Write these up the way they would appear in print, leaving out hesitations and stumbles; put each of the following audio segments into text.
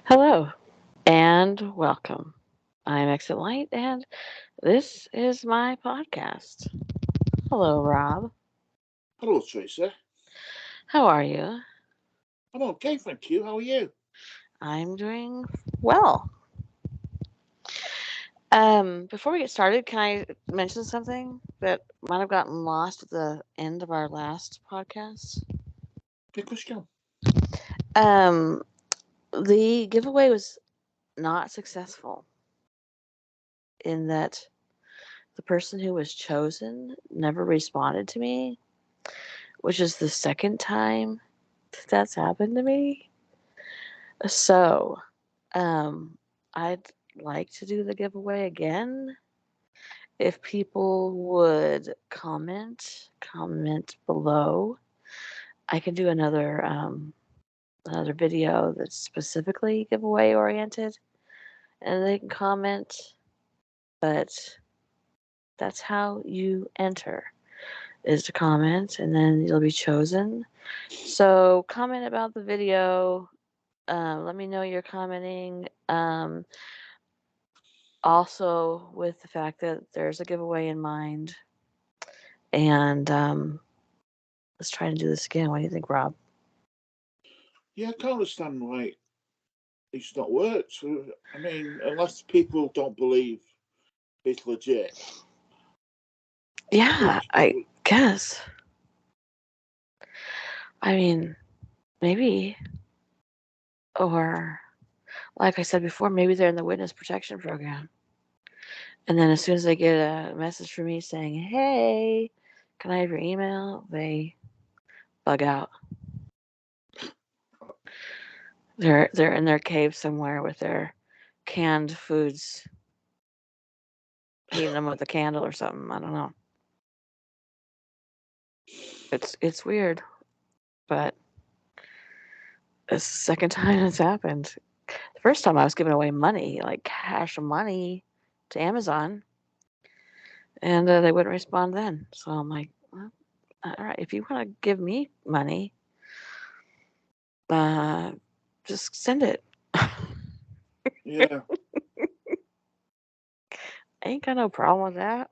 Hello and welcome. I'm Exit Light, and this is my podcast. Hello, Rob. Hello, Teresa. How are you? I'm okay, thank you. How are you? I'm doing well. Before we get started, can I mention something that might have gotten lost at the end of our last podcast? Because you Um, the giveaway was not successful in that the person who was chosen never responded to me, which is the second time that's happened to me. So, um, I'd like to do the giveaway again. If people would comment below, I can do another video that's specifically giveaway oriented, and they can comment. But that's how you enter, is to comment, and then you'll be chosen. So comment about the video. Let me know you're commenting. Also, with the fact that there's a giveaway in mind, and let's try to do this again. What do you think, Rob? Yeah, I can't understand why it's not worked. I mean, unless people don't believe it's legit. Yeah, Which, I guess. I mean, maybe, or like I said before, maybe they're in the witness protection program, and then as soon as they get a message from me saying, "Hey, can I have your email?" they bug out. They're in their cave somewhere with their canned foods, heating them with a candle or something. I don't know. It's weird, but it's the second time it's happened. The first time I was giving away money, like cash money, to Amazon, and they wouldn't respond then. So I'm like, well, all right, if you want to give me money, uh, just send it. I yeah, ain't got no problem with that.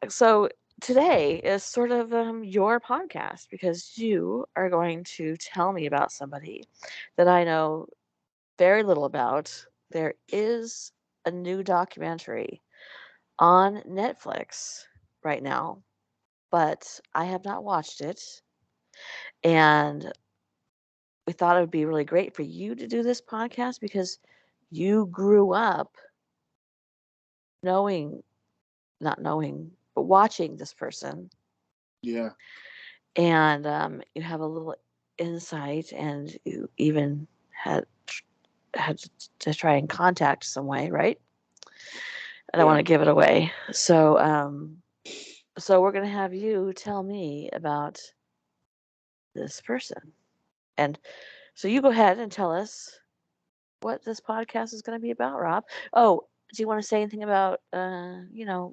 So today is sort of your podcast because you are going to tell me about somebody that I know very little about. There is a new documentary on Netflix right now, but I have not watched it. And we thought it would be really great for you to do this podcast because you grew up knowing, not knowing, but watching this person. yeah, And you have a little insight, and you even had to try and contact some way, right? I don't want yeah. to give it away. So we're going to have you tell me about this person. And so you go ahead and tell us what this podcast is going to be about, Rob. Oh, do you want to say anything about,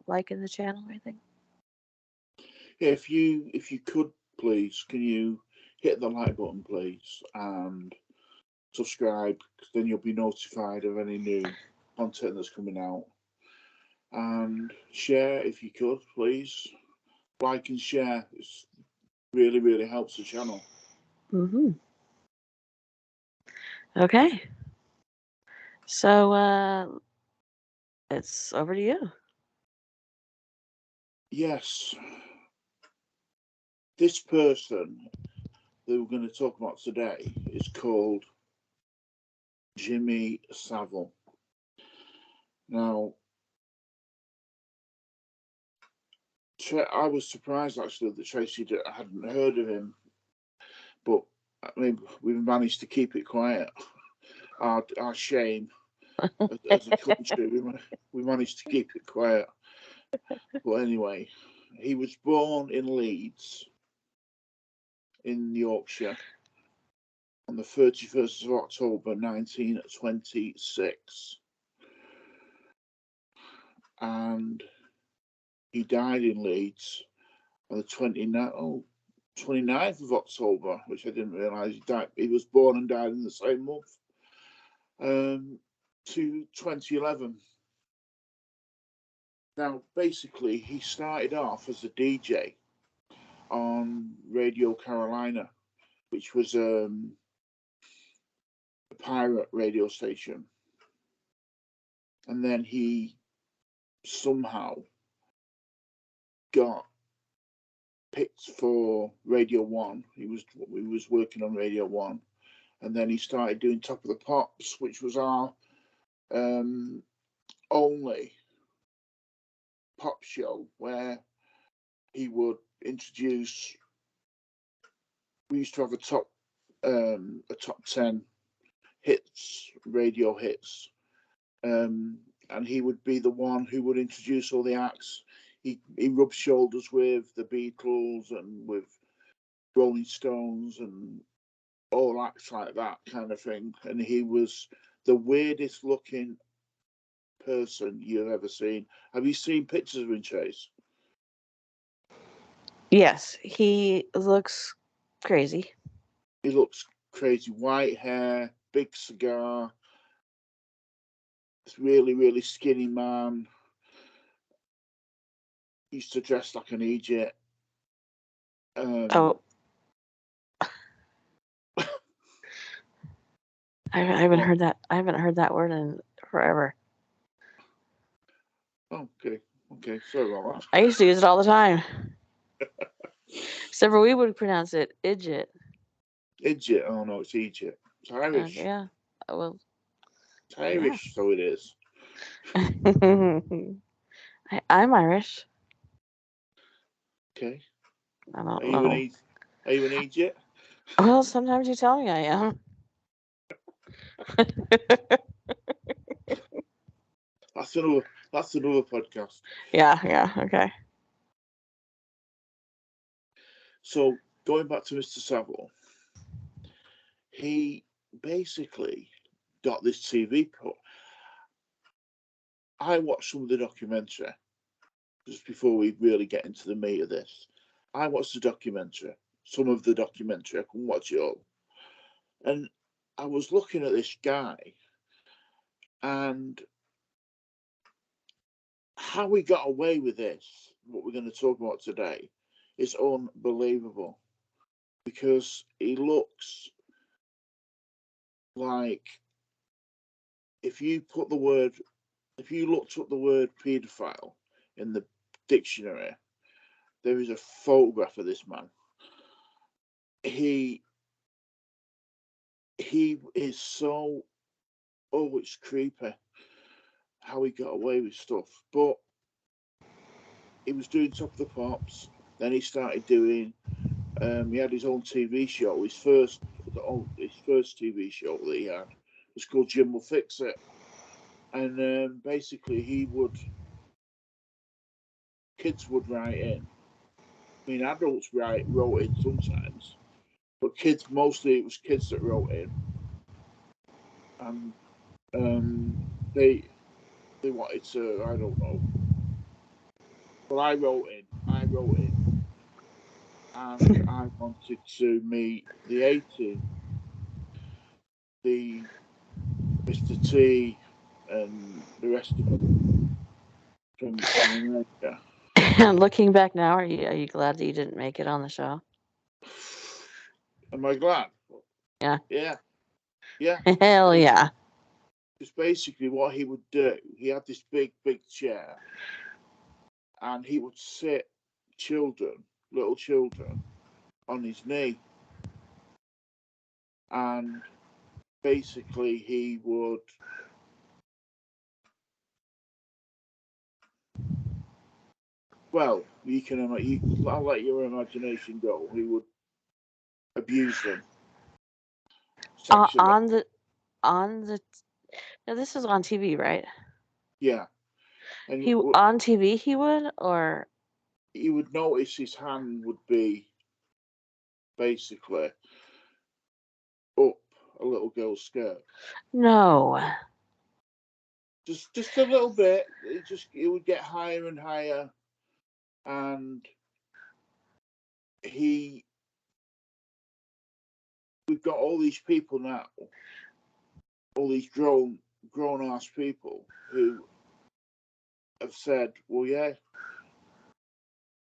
liking the channel or anything? Yeah, if you could please, can you hit the like button, please, and subscribe? 'Cause then you'll be notified of any new content that's coming out. And share if you could, please. Like and share. It's really helps the channel. Mm-hmm. Okay. So it's over to you. Yes, this person that we're going to talk about today is called Jimmy Savile. Now, I was surprised actually that Tracy hadn't heard of him, but I mean, we've managed to keep it quiet. Our shame as a country, we managed to keep it quiet. But anyway, he was born in Leeds, in Yorkshire, on the 31st of October 1926. And he died in Leeds on the 29th. Oh, 29th of October, which I didn't realise he died. He was born and died in the same month. To 2011. Now, basically, he started off as a DJ on Radio Carolina, which was a pirate radio station. And then he somehow got picked for Radio 1. He was working on Radio 1. And then he started doing Top of the Pops, which was our only pop show where he would introduce. We used to have a top 10 hits, radio hits, and he would be the one who would introduce all the acts. He rubbed shoulders with the Beatles and with Rolling Stones and all acts like that kind of thing. And he was the weirdest looking person you've ever seen. Have you seen pictures of him, Chase? Yes, he looks crazy. He looks crazy. White hair, big cigar. Really, really skinny man. Used to dress like an Egypt. Oh. I haven't heard that. I haven't heard that word in forever. Okay. Sorry about that. I used to use it all the time. Except for we would pronounce it idjit. Egypt? Oh no, it's Egypt. It's Irish. Yeah. Well. It's Irish, yeah. So it is. I'm Irish. Okay. I don't know. Are you an Egypt? Well, sometimes you tell me I am. That's another podcast. Yeah, okay. So going back to Mr. Savile, he basically got this TV pro. I watched some of the documentary just before we really get into the meat of this. I watched the documentary, some of the documentary. I couldn't watch it all. And I was looking at this guy and how we got away with this, what we're going to talk about today, is unbelievable. Because he looks like if you looked up the word paedophile in the dictionary, there is a photograph of this man. He is so, it's creepy how he got away with stuff. But he was doing Top of the Pops. Then he started doing, he had his own TV show. His first TV show that he had was called Jim Will Fix It. And basically kids would write in. I mean, adults wrote in sometimes, but kids, mostly it was kids that wrote in. And they wanted to, I don't know. But I wrote in, and I wanted to meet the A-Team, the Mr. T, and the rest of them from America. And looking back now, are you glad that you didn't make it on the show? Am I glad? Yeah. Yeah. Hell yeah. Because basically what he would do, he had this big chair, and he would sit little children, on his knee. And basically he would I'll let your imagination go. He would abuse them sexually. Now this is on TV, right? Yeah. And on TV he would, or you would notice his hand would be basically up a little girl's skirt. No. Just a little bit. It would get higher and higher, and he we've got all these people now, all these grown-ass people who have said, well, yeah,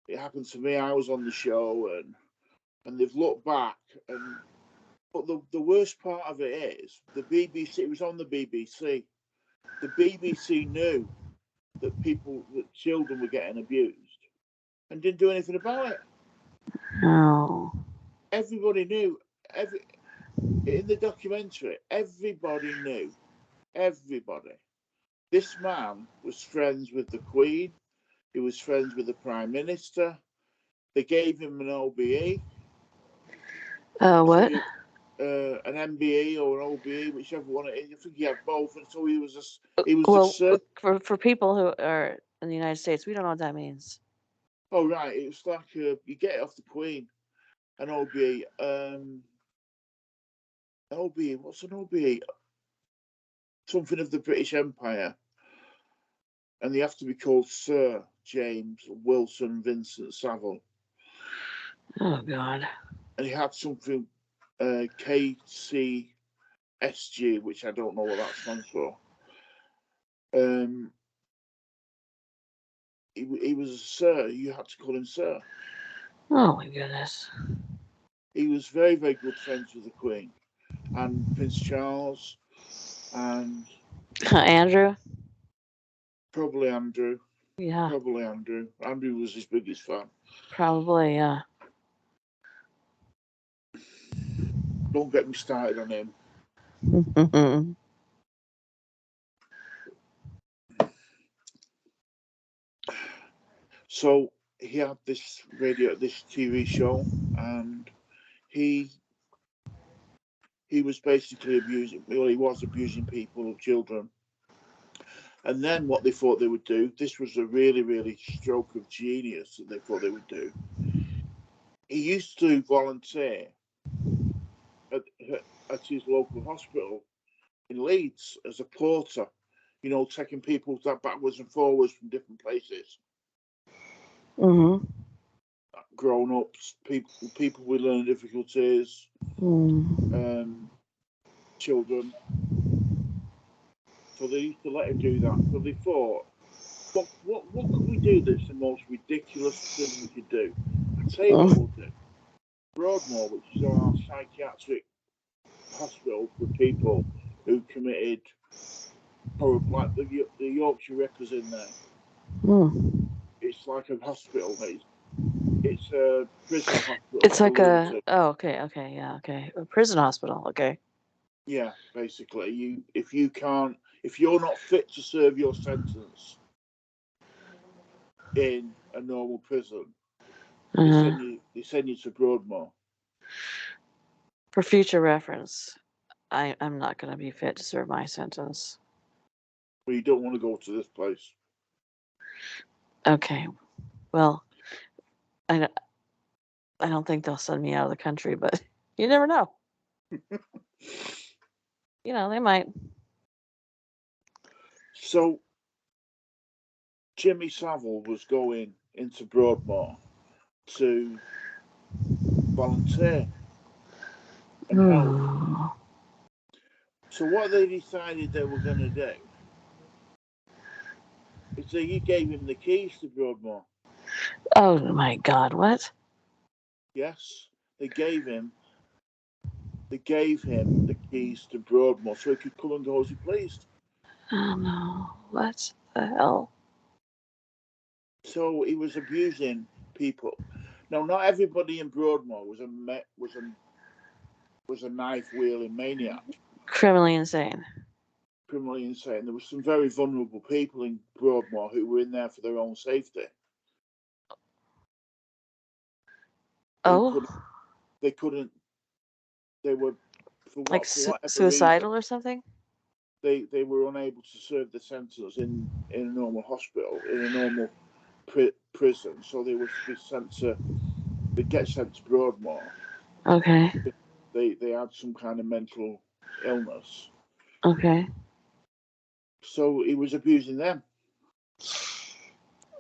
it happened to me. I was on the show, and they've looked back. But the worst part of it is the BBC. It was on the BBC. The BBC knew that children were getting abused, and didn't do anything about it. Oh. Everybody knew. In the documentary, everybody knew. Everybody. This man was friends with the Queen. He was friends with the Prime Minister. They gave him an OBE. What? An MBE or an OBE, whichever one it is. I think he had both, and so he was Well, a sir. for people who are in the United States, we don't know what that means. Oh right, it was like you get it off the Queen. An OBE. OBE. What's an OBE? Something of the British Empire, and they have to be called Sir James Wilson Vincent Savile. Oh God. And he had something KCSG, which I don't know what that stands for. He was a sir. You had to call him sir. Oh my goodness. He was very, very good friends with the Queen and Prince Charles and Andrew? probably Andrew. Yeah. Probably Andrew. Andrew was his biggest fan. Probably, yeah. Don't get me started on him. So he had this TV show, and he was basically abusing. Well, he was abusing people, children. And then what they thought they would do, this was a really, really stroke of genius that they thought they would do. He used to volunteer at his local hospital in Leeds as a porter, taking people backwards and forwards from different places. Mm-hmm. Grown-ups, people with learning difficulties, children. So they used to let him do that. So they thought, what could we do that's the most ridiculous thing we could do? I tell you what we'll do. Broadmoor, which is our psychiatric hospital for people who committed horrible, like the Yorkshire Rippers in there. It's like a hospital. It's a prison hospital. It's like a a prison hospital. Okay. Yeah, basically, if you're not fit to serve your sentence in a normal prison, they send you to Broadmoor. For future reference, I'm not going to be fit to serve my sentence. Well, you don't want to go to this place. Okay. Well, I don't think they'll send me out of the country, but you never know. They might. So Jimmy Savile was going into Broadmoor to volunteer and help. So what they decided they were going to do is they gave him the keys to Broadmoor. Oh my God! What? Yes, they gave him the keys to Broadmoor so he could come and go as he pleased. Oh no! What the hell? So he was abusing people. Now, not everybody in Broadmoor was a knife wielding maniac. Criminally insane. Criminally insane. There were some very vulnerable people in Broadmoor who were in there for their own safety. They couldn't. They were like suicidal reason, or something. They were unable to serve the sentence in a normal hospital, in a normal prison. So they were to be sent to. They get sent to Broadmoor. Okay. They had some kind of mental illness. Okay. So he was abusing them.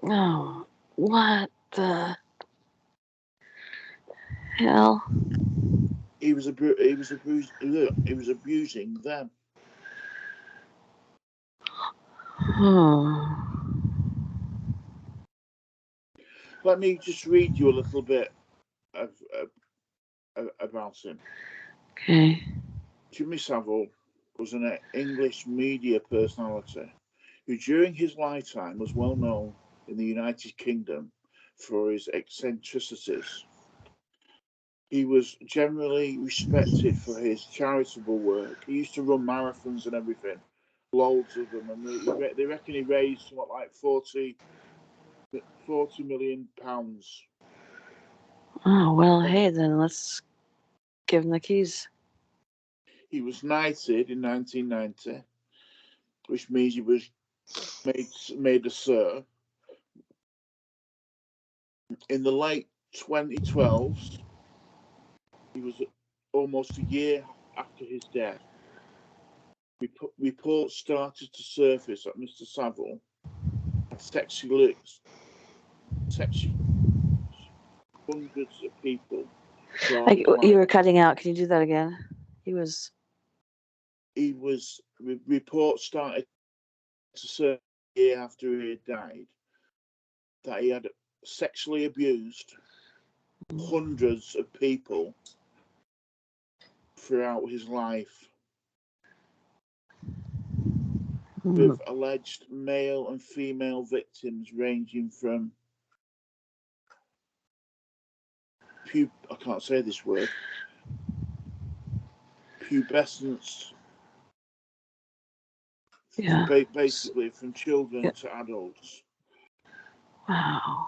Oh, what the hell? he was abusing them. Let me just read you a little bit about him. Okay. Jimmy Savile was an English media personality who during his lifetime was well known in the United Kingdom for his eccentricities. He was generally respected for his charitable work. He used to run marathons and everything, loads of them, and they reckon he raised something like £40 million. Oh, well, hey, then let's give him the keys. He was knighted in 1990, which means he was made a Sir. In the late 2012s, he was almost a year after his death. Reports started to surface that Mr. Savile had sexually hundreds of people throughout his life. You were cutting out. Can you do that again? Reports started to surface a year after he had died that he had sexually abused hundreds of people throughout his life, with alleged male and female victims ranging from I can't say this word, pubescence, basically from children to adults. Wow.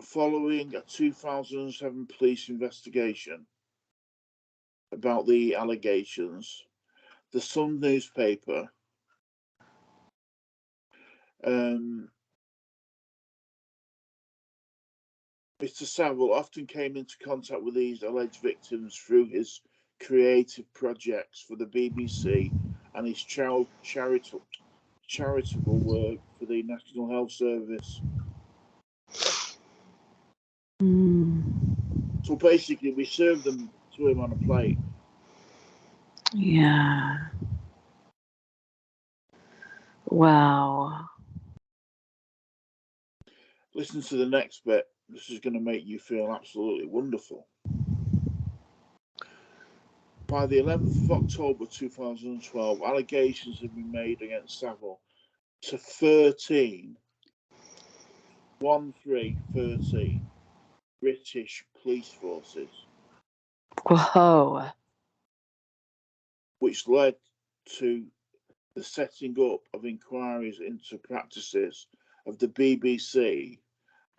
Following a 2007 police investigation about the allegations, the Sun newspaper Mr. Savile often came into contact with these alleged victims through his creative projects for the BBC and his charitable work for the National Health Service. So basically, we served them to him on a plate. Yeah. Wow. Listen to the next bit. This is going to make you feel absolutely wonderful. By the 11th of October 2012, allegations have been made against Savile to 13 British police forces. Whoa. Which led to the setting up of inquiries into practices of the BBC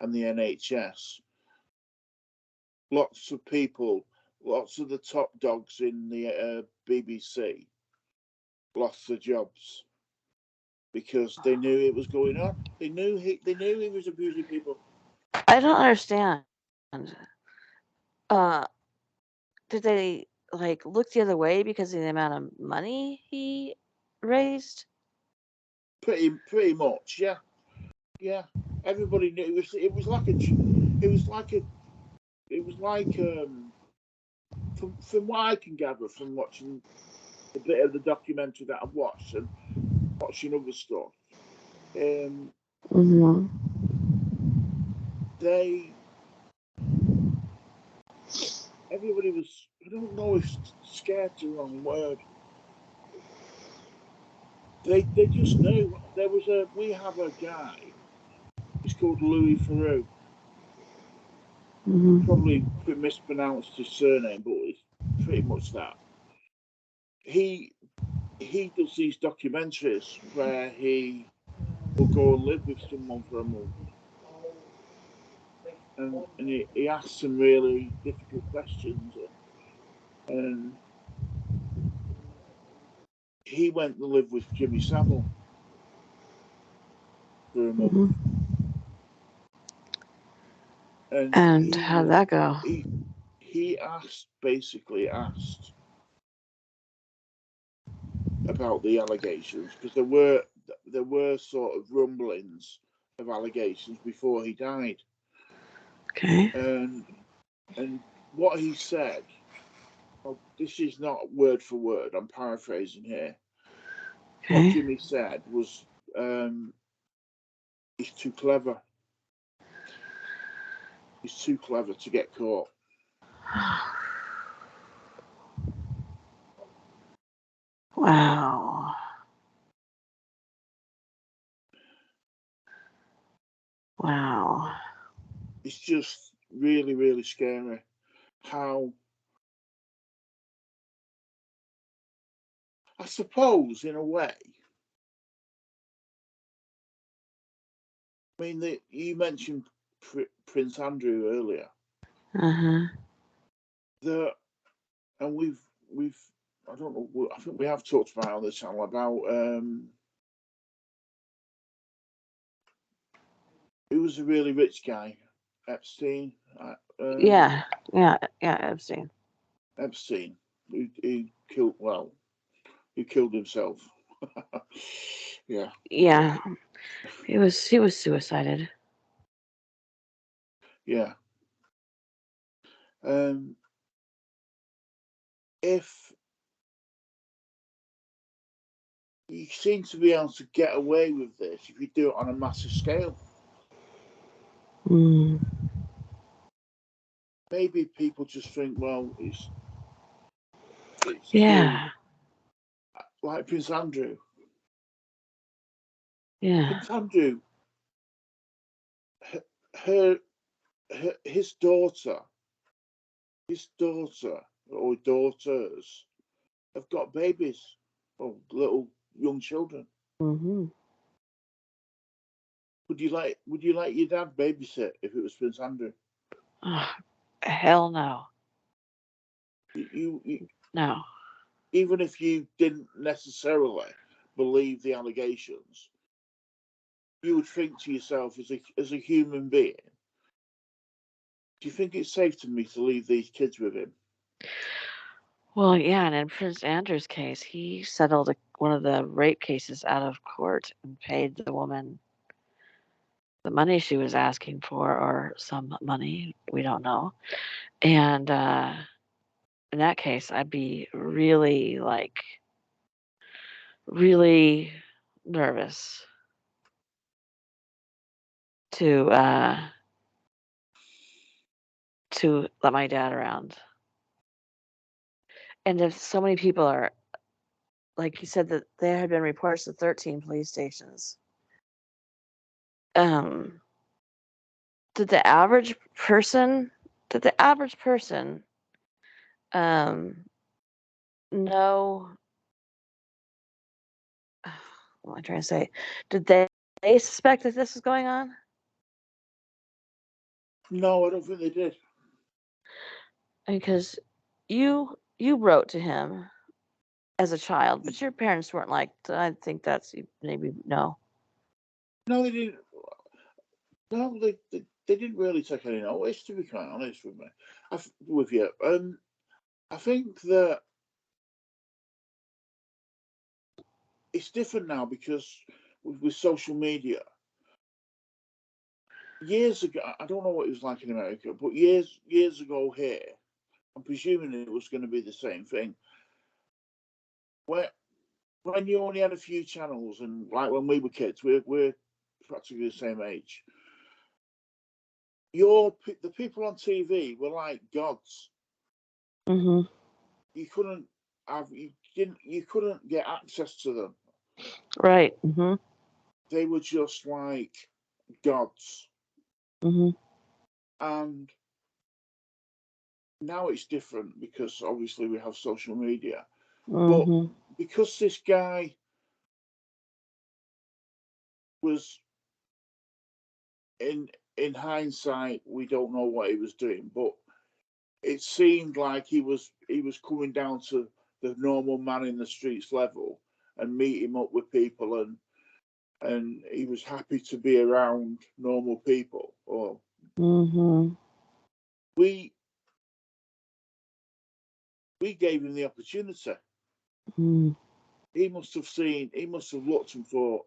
and the NHS. Lots of people, lots of the top dogs in the BBC lost their jobs because they knew it was going on. They knew he was abusing people. I don't understand. Did they look the other way because of the amount of money he raised? Pretty much, yeah. Everybody knew it was like from what I can gather from watching a bit of the documentary that I've watched and watching other stuff. Everybody was, I don't know if scared's the wrong word. They just knew. We have a guy, he's called Louis Theroux. Probably mispronounced his surname, but it's pretty much that. He does these documentaries where he will go and live with someone for a month. And he asks some really difficult questions. And he went to live with Jimmy Savile for a month. And how'd that go? He basically asked about the allegations because there were sort of rumblings of allegations before he died. Okay. And what he said, well, this is not word for word, I'm paraphrasing here. What Okay. Jimmy said was, he's too clever. He's too clever to get caught. Wow. Wow. It's just really, really scary how, I suppose, in a way, I mean, you mentioned Prince Andrew earlier. Uh-huh. And we've I don't know. I think we have talked about on the channel about who was a really rich guy, Epstein. Yeah. Yeah. Yeah. Epstein. Epstein, who killed himself. Yeah. Yeah. He was suicided. Yeah. If you seem to be able to get away with this if you do it on a massive scale, Mm. maybe people just think, well, it's too, Yeah. like Prince Andrew. Yeah. Prince Andrew, her his daughter or daughters have got babies or little young children. Mm-hmm. Would you let your dad babysit if it was Prince Andrew? Oh, hell no. You No. even if you didn't necessarily believe the allegations, you would think to yourself as a human being, do you think it's safe to me to leave these kids with him? Well, yeah, and in Prince Andrew's case, he settled one of the rape cases out of court and paid the woman the money she was asking for, or some money, we don't know. And in that case, I'd be really, really nervous to let my dad around. And if so many people are, like you said, that there had been reports to 13 police stations. Um, did the average person, did the average person um, know, what am I trying to say? Did they suspect that this was going on? No, I don't think they did. Because you wrote to him as a child, but your parents weren't like, I think that's maybe no. No, they didn't. No, they didn't really take any notice, to be quite honest with me. With you, I think that it's different now because with social media. Years ago, I don't know what it was like in America, but years ago here, I'm presuming it was going to be the same thing. Where when you only had a few channels, and like when we were kids, we're practically the same age. The people on TV were like gods. Mm-hmm. You couldn't you couldn't get access to them. Right. Mm-hmm. They were just like gods. Mm-hmm. And now it's different because obviously we have social media. But Mm-hmm. because this guy was in hindsight, we don't know what he was doing, but it seemed like he was coming down to the normal man in the streets level and meeting up with people, and he was happy to be around normal people. Or Mm-hmm. we gave him the opportunity. Mm-hmm. He must have looked and thought,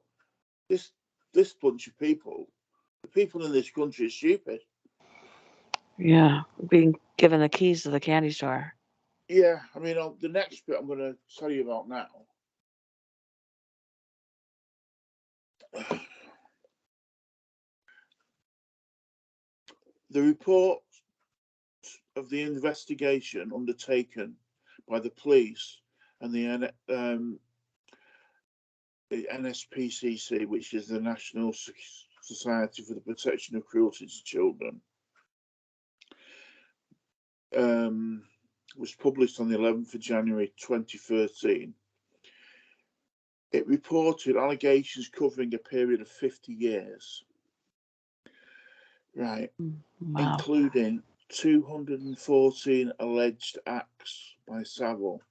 this bunch of people, the people in this country are stupid. Yeah, being given the keys to the candy store. Yeah, I mean, the next bit I'm going to tell you about now. The report of the investigation undertaken by the police and the NSPCC, which is the National Society for the Protection of Cruelty to Children, was published on the 11th of January 2013. It reported allegations covering a period of 50 years, right, Wow. including 214 alleged acts by Savile,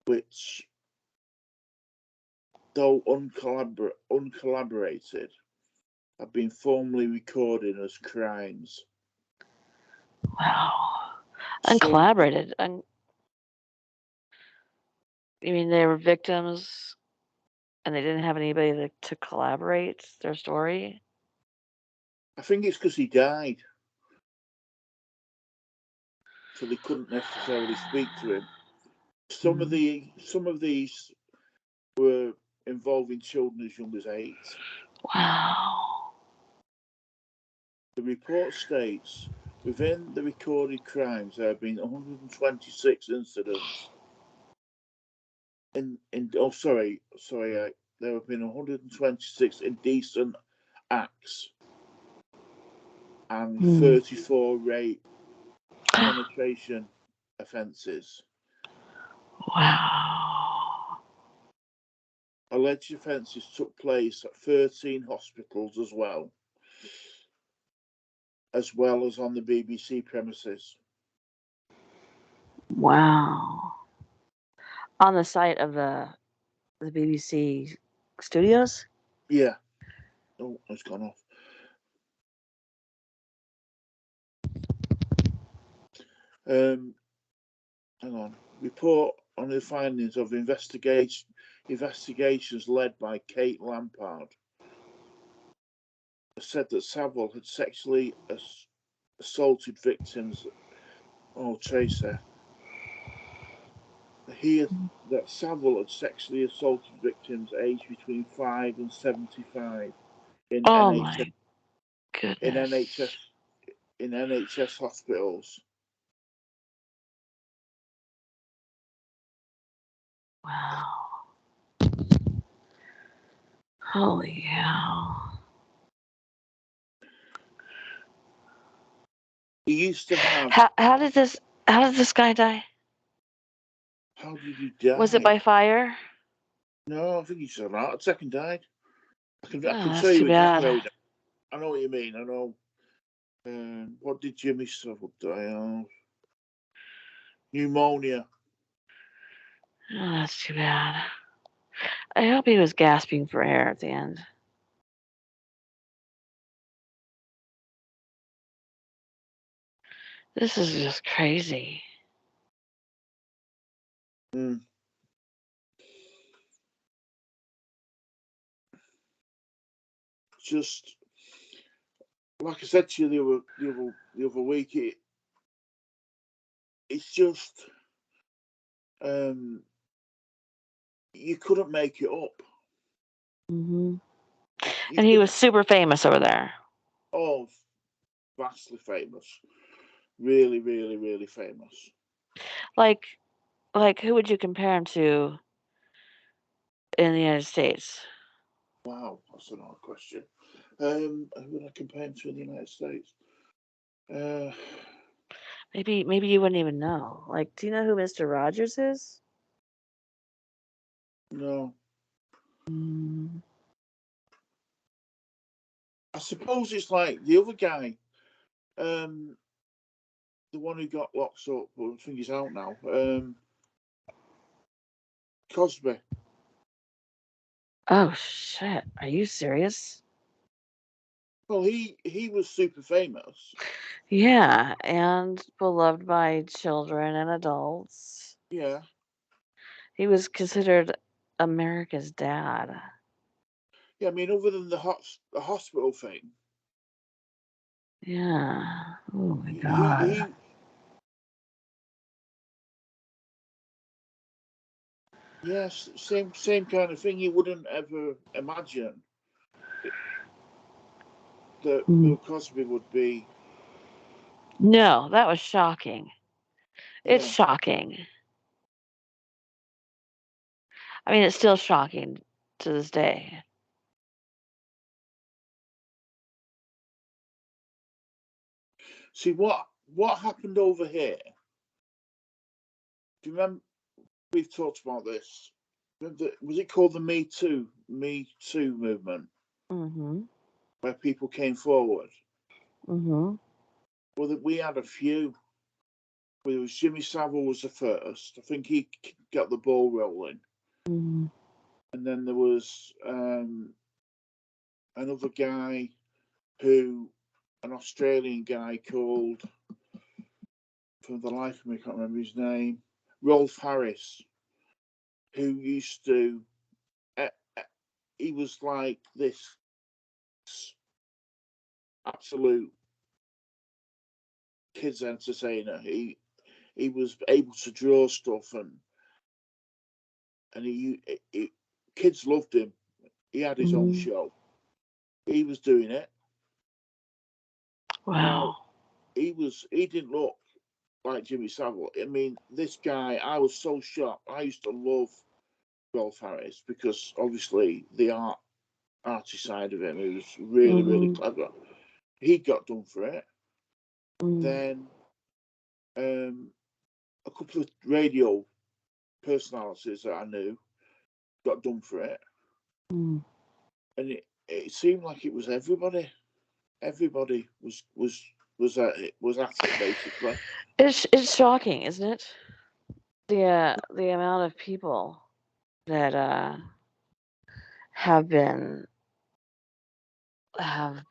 which, though uncollaborated, have been formally recorded as crimes. Wow. Some, Uncollaborated. You mean they were victims and they didn't have anybody to collaborate their story? I think it's because he died, so they couldn't necessarily speak to him. Some of these were involving children as young as 8. Wow. The report states within the recorded crimes there have been 126 incidents. There have been 126 indecent acts and 34 rape penetration offences. Wow. Alleged offences took place at 13 hospitals as well as on the BBC premises. Wow. On the site of the BBC studios? Yeah. Oh, it's gone off. Hang on. Report on the findings of investigations led by Kate Lampard said that Savile had sexually assaulted victims. Oh, Tracer. That Savile had sexually assaulted victims aged between 5 and 75 in Oh NHS my in goodness. NHS in NHS hospitals. Wow. Holy hell. He used to have. How did this guy die? How did he Was it die? by fire? No, I think he just had a heart attack and died. I can Oh, tell that's you too exactly how bad. he died. I know what you mean. I know. What did Jimmy Savile die of? Pneumonia. Oh, that's too bad. I hope he was gasping for air at the end. This is just crazy. Mm. Just like I said to you the other week, it's just you couldn't make it up. Hmm. You And he couldn't. was super famous over there. Oh, vastly famous. Really, really, really famous. Like, who would you compare him to in the United States? Wow, that's an odd question. Who would I compare him to in the United States? Uh, Maybe you wouldn't even know. Like, do you know who Mr. Rogers is? no. Mm. I suppose it's like the other guy, the one who got locked up, but I think he's out now. Cosby. Oh shit! Are you serious? Well, he was super famous. Yeah, and beloved by children and adults. Yeah. He was considered America's dad. Yeah, I mean, other than the hospital thing, Yeah. Oh my He God. he. Yes, same kind of thing. You wouldn't ever imagine that Mm. Bill Cosby would be. No, that was shocking. It's Yeah. shocking. I mean, it's still shocking to this day. See what happened over here. Do you remember we've talked about this? Was it called the Me Too movement, Mm-hmm. where people came forward? Mm-hmm. Well, we had a few. Well, it was Jimmy Savile was the first. I think he got the ball rolling, Mm-hmm. and then there was another guy who, an Australian guy called, for the life of me, I can't remember his name, Rolf Harris, who used to, uh, uh, he was like this absolute kids entertainer. He was able to draw stuff, and he kids loved him. He had his own Mm-hmm. show. He was doing it. Now Wow. he didn't look like Jimmy Savile. I mean, this guy, I was so shocked. I used to love Rolf Harris because obviously the arty side of him, he was really, really Mm-hmm. clever. He got done for it. Mm-hmm. Then a couple of radio personalities that I knew got done for it, and it seemed like it was everybody. Everybody was at it basically. It's shocking, isn't it? The amount of people that have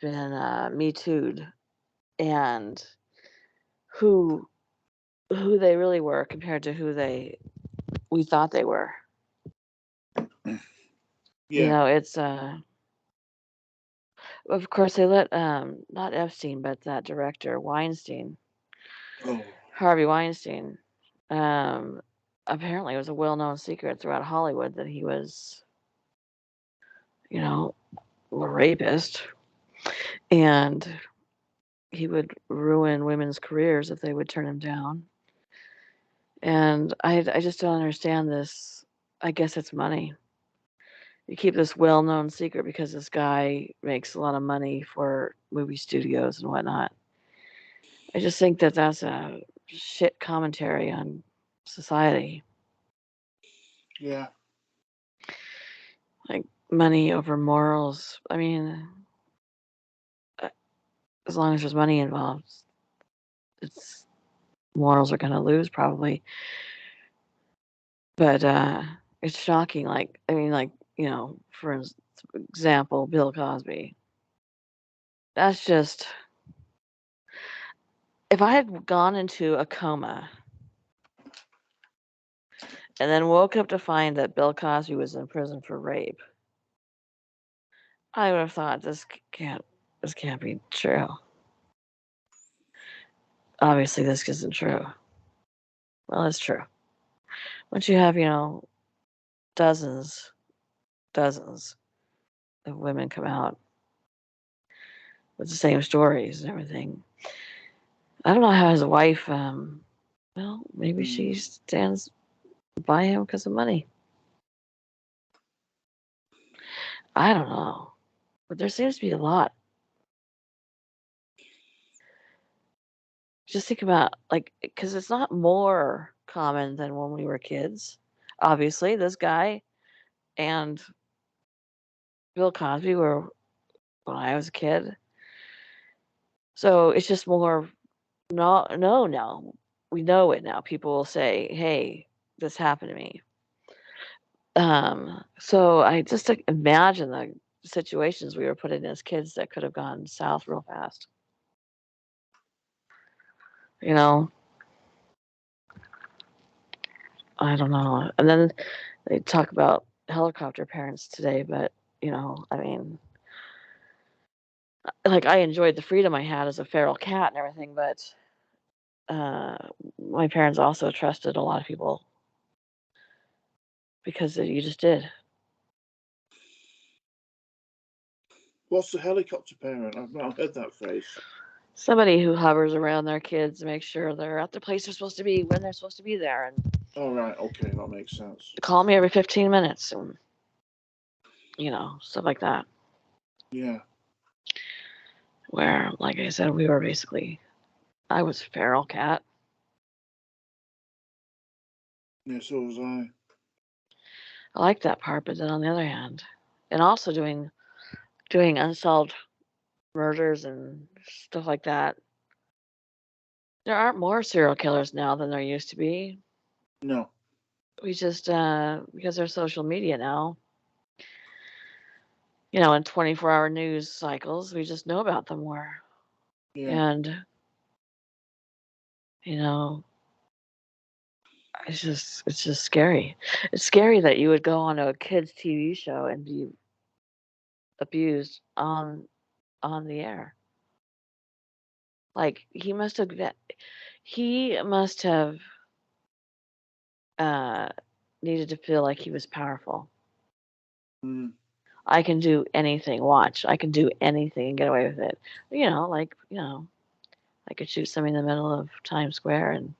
been Me Too'd and who who they really were compared to who we thought they were. You Yeah. know, it's of course they let not Epstein but that director Weinstein, Oh. Harvey Weinstein. Um, Apparently it was a well-known secret throughout Hollywood that he was, you know, a rapist, and he would ruin women's careers if they would turn him down. And I just don't understand this. I guess it's money. You keep this well-known secret because this guy makes a lot of money for movie studios and whatnot. I just think that that's a shit commentary on society. Yeah. Like money over morals. I mean, uh, as long as there's money involved, it's morals are going to lose probably. But it's shocking. Like I mean, like for example, Bill Cosby. That's just if I had gone into a coma and then woke up to find that Bill Cosby was in prison for rape, I would have thought this can't be true. Obviously, this isn't true. Well, it's true. Once you have dozens, dozens of women come out with the same stories and everything. I don't know how his wife. Well, maybe she Mm. stands by him because of money. I don't know, but there seems to be a lot. Just think about like because it's not more common than when we were kids. Obviously, this guy and Bill Cosby were when I was a kid, so it's just more. No, no, no. We know it now. People will say, "Hey, this happened to me." So I just like, imagine the situations we were put in as kids that could have gone south real fast. You know, I don't know. And then they talk about helicopter parents today, but I mean, like, I enjoyed the freedom I had as a feral cat and everything, but uh, my parents also trusted a lot of people because you just did. What's the helicopter parent? I've not heard that phrase. Somebody who hovers around their kids to make sure they're at the place they're supposed to be when they're supposed to be there, and All right, okay, that makes sense. call me every 15 minutes, and stuff like that. Yeah, Where, like I said, we were basically, I was a feral cat. yeah, so was I. I liked that part, but then on the other hand, and also doing unsolved murders and stuff like that. There aren't more serial killers now than there used to be. No, We just because there's social media now, in 24-hour news cycles, we just know about them more. yeah, And you know, it's just scary. It's scary that you would go on a kids TV show and be abused on the air. Like he must have uh needed to feel like he was powerful. mm, I can do anything. Watch, I can do anything and get away with it. I could shoot somebody in the middle of Times Square and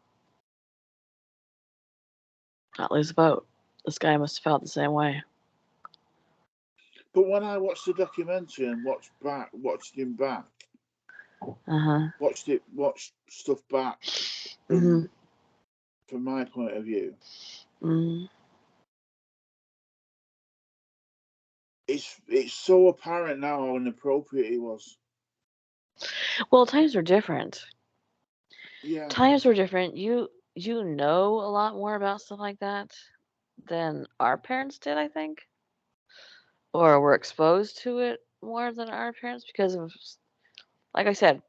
not lose a vote. This guy must have felt the same way. but when I watched the documentary and watched him back, Uh-huh. watched stuff back from Mhm. from my point of view, Mhm. it's so apparent now how inappropriate he was. Well, times were different. Yeah, Times were different. You know a lot more about stuff like that than our parents did, I think, or were exposed to it more than our parents because of, like I said,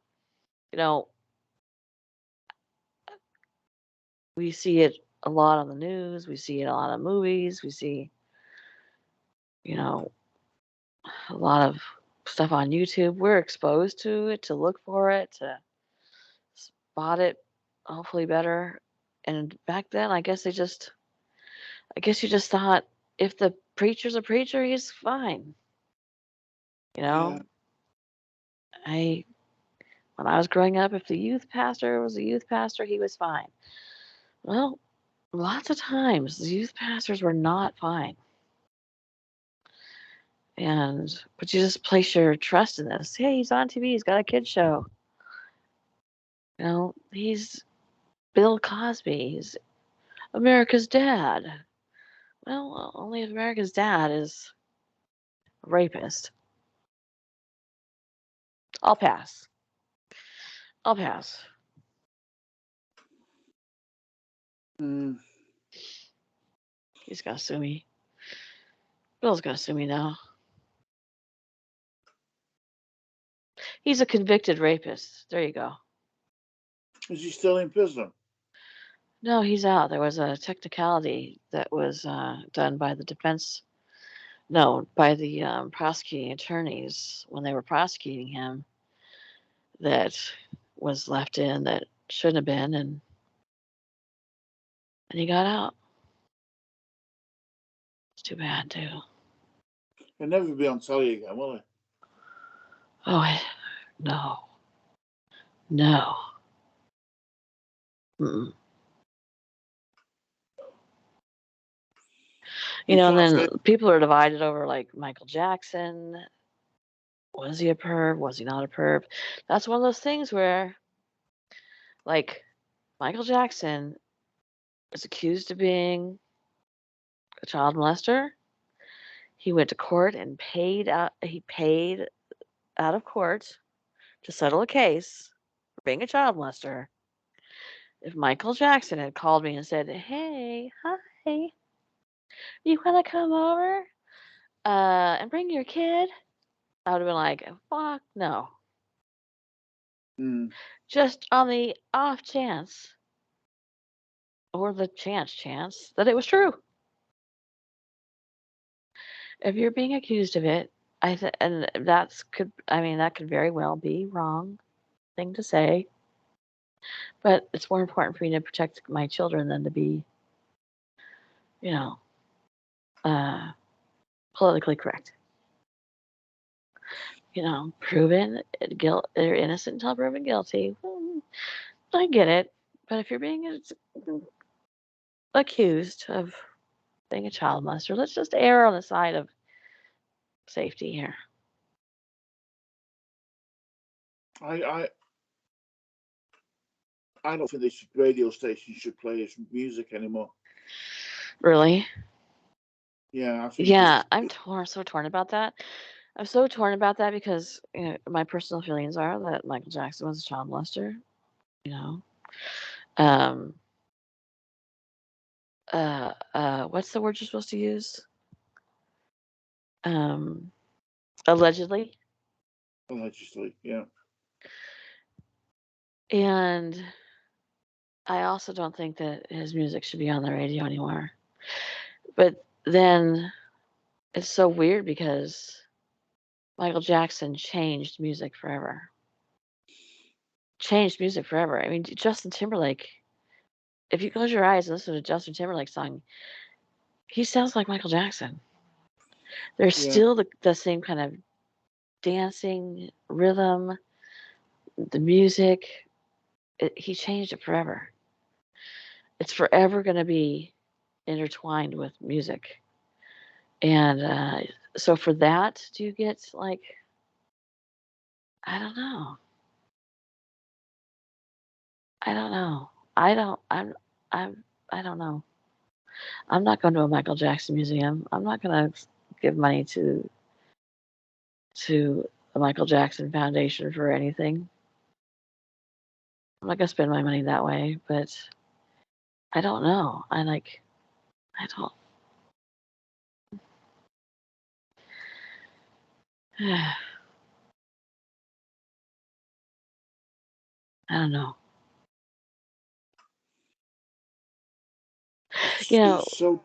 you know, we see it a lot on the news, we see it a lot of movies, we see, you know, a lot of stuff on YouTube. We're exposed to it to look for it, to spot it hopefully better. And back then, I guess you just thought if the preacher's a preacher, he's fine. You yeah, know, I when I was growing up, if the youth pastor was a youth pastor, he was fine. Well, lots of times the youth pastors were not fine. But you just place your trust in this. Hey, he's on TV. He's got a kid show. He's Bill Cosby. He's America's dad. Well, only if America's dad is a rapist. I'll pass. I'll pass. mm, He's gonna sue me. Bill's gonna sue me now. He's a convicted rapist. There you go. is he still in prison? No, he's out. There was a technicality that was done by the defense. No, by the prosecuting attorneys when they were prosecuting him that was left in that shouldn't have been, and he got out. It's too bad, too. He'll never be on telly again, will he? Oh, no. No. Mm-mm. We And can't then say. people are divided over like Michael Jackson. Was he a perv? Was he not a perv? That's one of those things where, like, Michael Jackson is accused of being a child molester. He went to court and paid out of court to settle a case for being a child molester. If Michael Jackson had called me and said, "Hey, hi, you want to come over and bring your kid?" I would have been like, "Fuck no." Mm, Just on the off chance, or the chance that it was true. If you're being accused of it, and that could very well be wrong thing to say, but it's more important for me to protect my children than to be, you know, uh, politically correct. Proven guilt or innocent until proven guilty. I get it, but if you're being accused of being a child molester, let's just err on the side of safety here. I, I, I don't think this radio station should play his music anymore. Really? Yeah, I think Yeah, it's. I'm so torn about that. I'm so torn about that because my personal feelings are that Michael Jackson was a child molester. You know, um, what's the word you're supposed to use? Um, allegedly, Allegedly, yeah. and I also don't think that his music should be on the radio anymore. But then it's so weird because Michael Jackson changed music forever. Changed music forever. I mean, Justin Timberlake. If you close your eyes and listen to Justin Timberlake's song, he sounds like Michael Jackson. There's Yeah, still the same kind of dancing rhythm, the music. He changed it forever. It's forever going to be intertwined with music. And so for that, do you get like, I don't know. I don't know. I don't, I'm, I don't know. I'm not going to a Michael Jackson museum. I'm not going to give money to the Michael Jackson Foundation for anything. I'm not going to spend my money that way, but I don't know. I don't, I don't know. You know, it's so.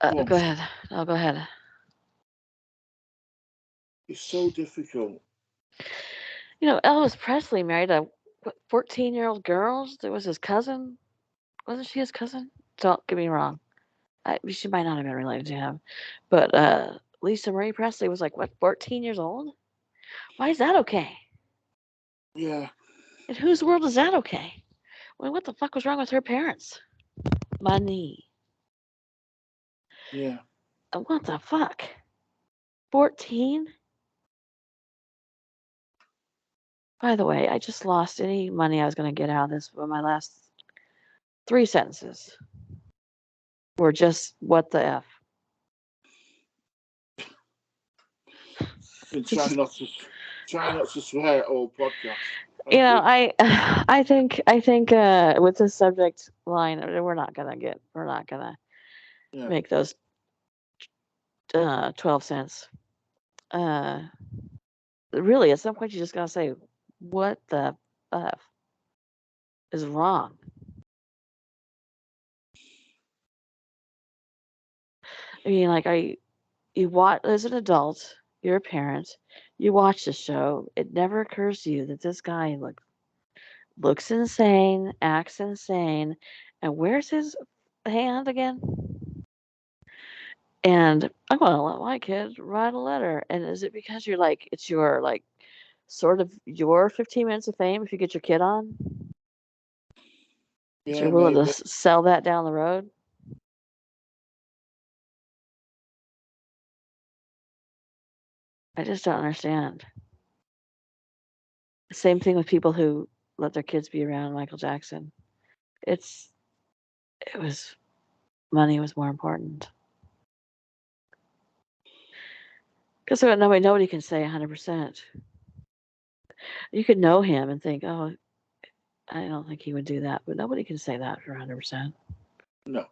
Go on. go ahead. No, go ahead. It's so difficult. Elvis Presley married a 14-year-old girl that was his cousin. Wasn't she his cousin? Don't get me wrong. She might not have been related to him, but Lisa Marie Presley was like what, 14 years old? Why is that okay? Yeah, In whose world is that okay? Well, what the fuck was wrong with her parents? Money. yeah. What the fuck? 14? By the way, I just lost any money I was going to get out of this, but my last three sentences were just what the f. I've been trying not to swear at all podcasts. I I think with this subject line, we're not gonna Yeah, make those 12 cents. Uh, really, at some point, you just gotta say, what the f is wrong? I mean, like, you watch as an adult, you're a parent, you watch the show. It never occurs to you that this guy looks insane, acts insane, and where's his hand again? And I'm gonna let my kid write a letter. And is it because it's your sort of your 15 minutes of fame if you get your kid on that you're yeah, willing to maybe. sell that down the road? I just don't understand. Same thing with people who let their kids be around Michael Jackson. It's it was money was more important because nobody can say 100%. You could know him and think, oh, I don't think he would do that, but nobody can say that for 100%. No.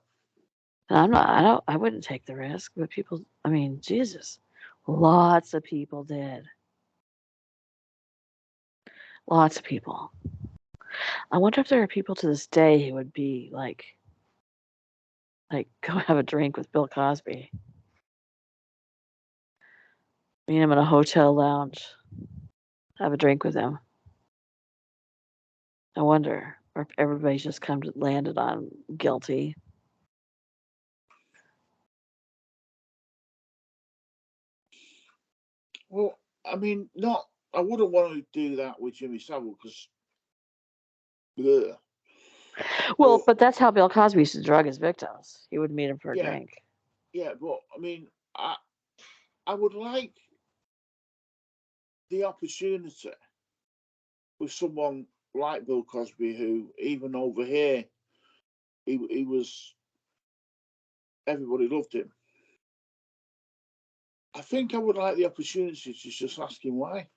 And I wouldn't take the risk, but people, I mean, Jesus, lots of people did. Lots of people. I wonder if there are people to this day who would be like go have a drink with Bill Cosby. Meet him in a hotel lounge. Have a drink with him. I wonder if everybody's just come to landed on guilty. Well, I mean, not. I wouldn't want to do that with Jimmy Savile because, Well, but but that's how Bill Cosby used to drug his victims. He would meet him for a yeah, drink. yeah. But I mean, I would like the opportunity with someone like Bill Cosby, who even over here, he was everybody loved him. I think I would like the opportunity to just ask him why.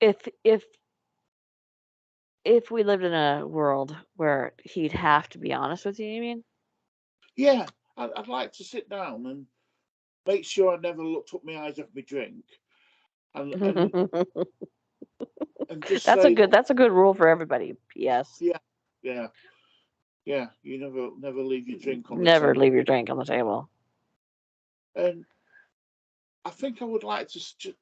If if we lived in a world where he'd have to be honest with you mean? Yeah, I'd like to sit down and make sure I never looked up my eyes off my drink, and and and just say, That's a good rule for everybody. Yes. yeah, yeah, yeah. You never leave your drink on the Never table. leave your drink on the table. And I think I would like to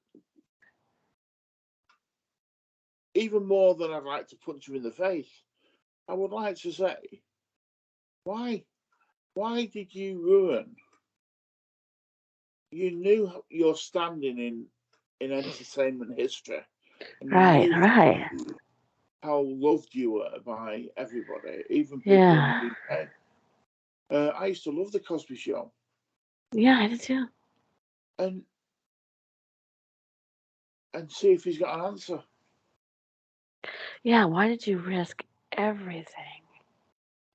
even more than I'd like to punch him in the face. I would like to say, why why did you ruin? You knew your standing in entertainment history, and you Right, knew right. how loved you were by everybody, even people in the Yeah. UK. I used to love the Cosby Show, Yeah, I did too. and see if he's got an answer. Yeah, why did you risk everything?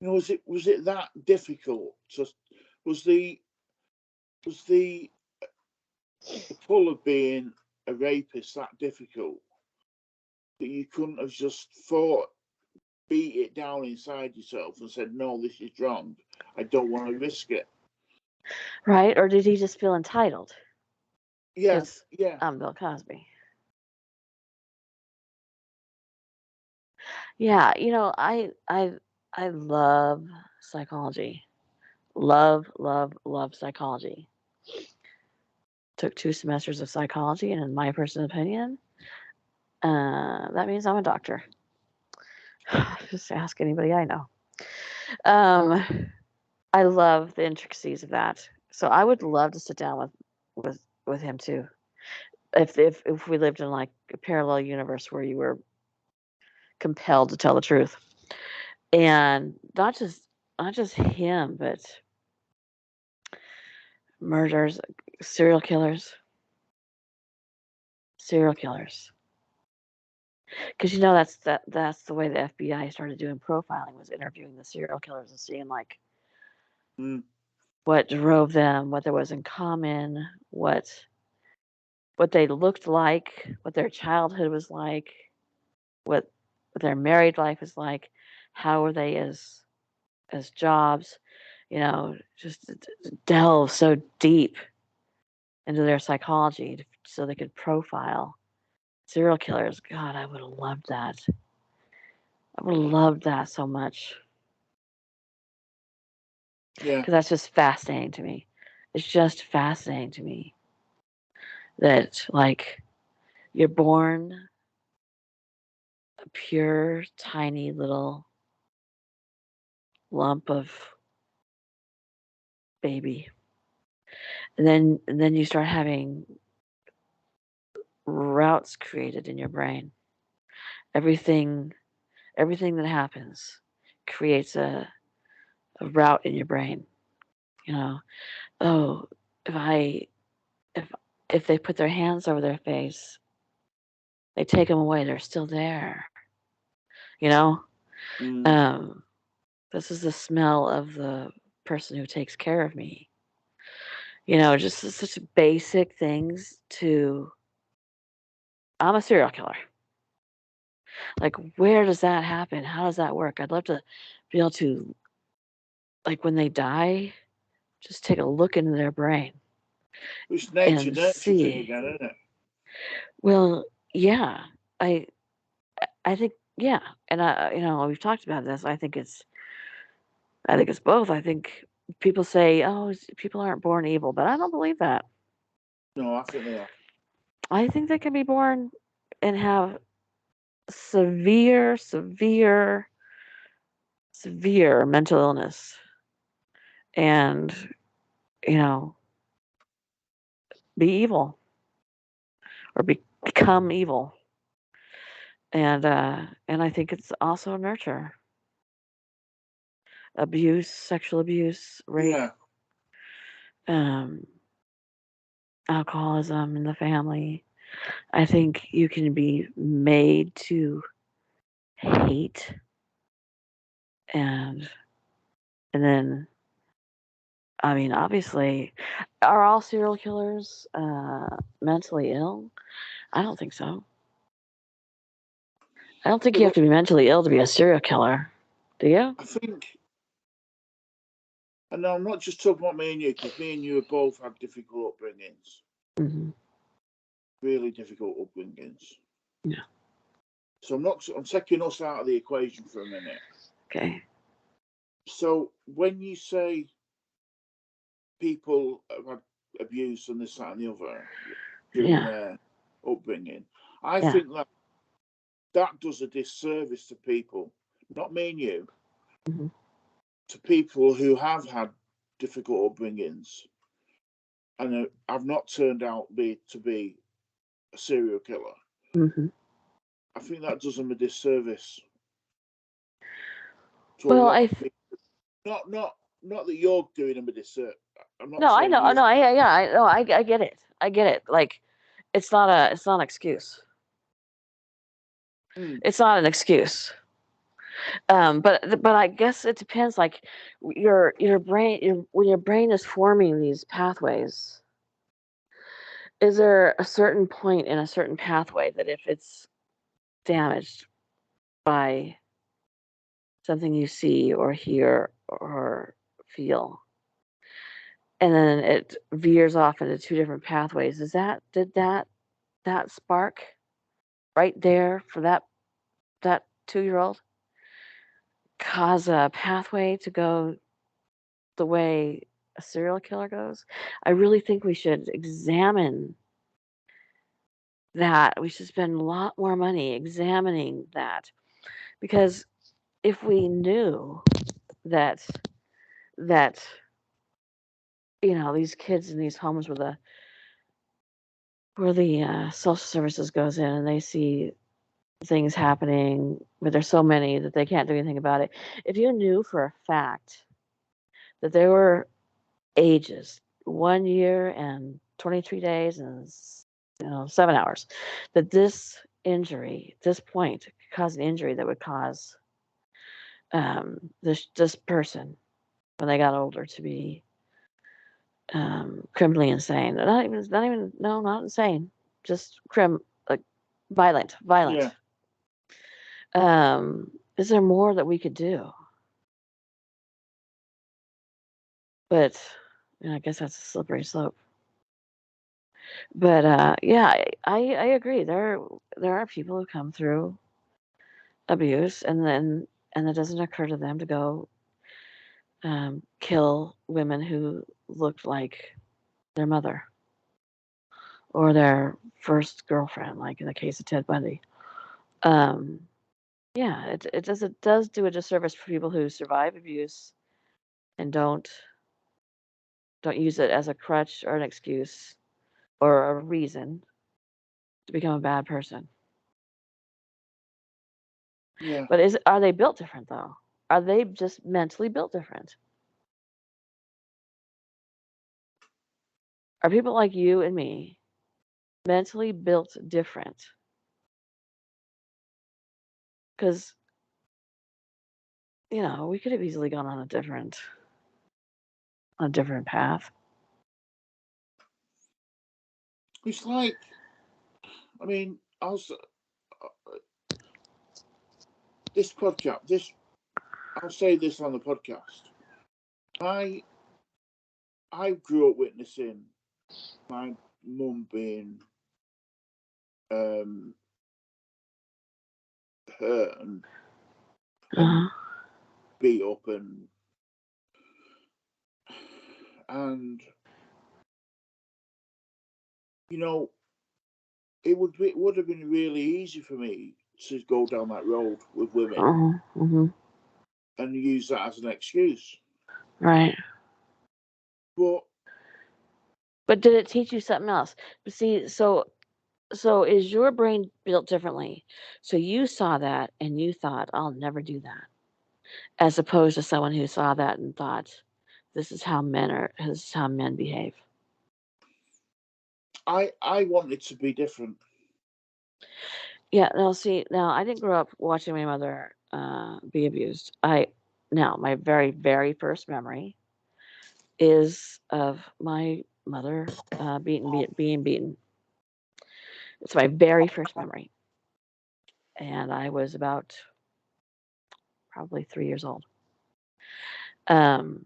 You know, was it that difficult? Just was the pull of being a rapist that difficult that you couldn't have just thought, beat it down inside yourself and said, no, this is wrong. I don't want to risk it. Right? Or did he just feel entitled? Yeah, Because yeah, I'm Bill Cosby. Yeah, I love psychology. Love, love, love psychology. Took 2 semesters of psychology, and in my personal opinion, that means I'm a doctor. Just ask anybody I know. Um, I love the intricacies of that. So I would love to sit down with him too. If we lived in like a parallel universe where you were compelled to tell the truth, and not just him, but murders, serial killers, serial killers. Because that's the way the FBI started doing profiling, was interviewing the serial killers and seeing like mm, what drove them, what there was in common, what they looked like, what their childhood was like, what their married life is like, how were they as jobs, just to delve so deep into their psychology so they could profile serial killers. God, I would have loved that. I would have loved that so much yeah, because that's just fascinating to me. It's just fascinating to me that like you're born a pure, tiny little lump of baby, and then you start having routes created in your brain. Everything everything that happens creates a route in your brain. You know, oh, if I if if they put their hands over their face, they take them away. They're still there. You know, mm, um, this is the smell of the person who takes care of me. Just such basic things to. I'm a serial killer. Like, where does that happen? How does that work? I'd love to be able to, like, when they die, just take a look into their brain it's nature and nurture thing see. again, isn't it? Well, yeah, I I think yeah, and we've talked about this. I think it's both. I think people say, "Oh, people aren't born evil," but I don't believe that. No, I think they are. I think they can be born and have severe, severe, severe mental illness, and you know, be evil or become evil. And I think it's also nurture, abuse, sexual abuse, rape, Yeah, um, alcoholism in the family. I think you can be made to hate, and and then I mean, obviously, are all serial killers mentally ill? I don't think so. I don't think yeah, you have but to be mentally ill to be a serial killer. Do you? I think, and I'm not just talking about me and you, because me and you have both had difficult upbringings, Hmm. really difficult upbringings. Yeah. So I'm taking us out of the equation for a minute. Okay. So when you say people have had abuse and this, that, and the other during Yeah. their upbringing, I Yeah. think that does a disservice to people, not me and you, Hmm. to people who have had difficult upbringings and have not turned out to be a serial killer. Hmm. I think that does them a disservice to a Well, lot of people. Not that you're doing them a disservice. I'm not no, I saying know. you. No, yeah, I know. I get it. I get it. Like, it's not an excuse. Mm, It's not an excuse. But I guess it depends. Like, your brain, when your brain is forming these pathways, is there a certain point in a certain pathway that if it's damaged by something you see or hear or feel, and then it veers off into two different pathways, did that spark right there for that 2-year old cause a pathway to go the way a serial killer goes? I really think we should examine that. We should spend a lot more money examining that, because if we knew that that these kids in these homes where the social services goes in and they see things happening, but there's so many that they can't do anything about it. If you knew for a fact that there were ages, 1 year and 23 days and 7 hours, that this point could cause an injury that would cause this person when they got older to be criminally insane. No, not insane, just like violent. yeah, Is there more that we could do? But I guess that's a slippery slope. But yeah, I agree. There are people who come through abuse, and it doesn't occur to them to go kill women who looked like their mother or their first girlfriend, like in the case of Ted Bundy. Um, yeah, it does do a disservice for people who survive abuse and don't use it as a crutch or an excuse or a reason to become a bad person. yeah. But are they built different though? Are they just mentally built different? Are people like you and me mentally built different? Because we could have easily gone on a different path. It's like, I mean, also this podcast. I'll say this on the podcast. I I grew up witnessing my mum being um, hurt and Uh-huh. beat up, and And you know, it would have been really easy for me to go down that road with women Mm-hmm. and use that as an excuse. Right. But But did it teach you something else? But see, so is your brain built differently? So you saw that and you thought, I'll never do that, as opposed to someone who saw that and thought, this is how men behave. I want it to be different. Yeah, no, see, now I didn't grow up watching my mother be abused. Now my very, very first memory is of my mother being beaten. It's my very first memory, and I was about probably 3 years old. Um,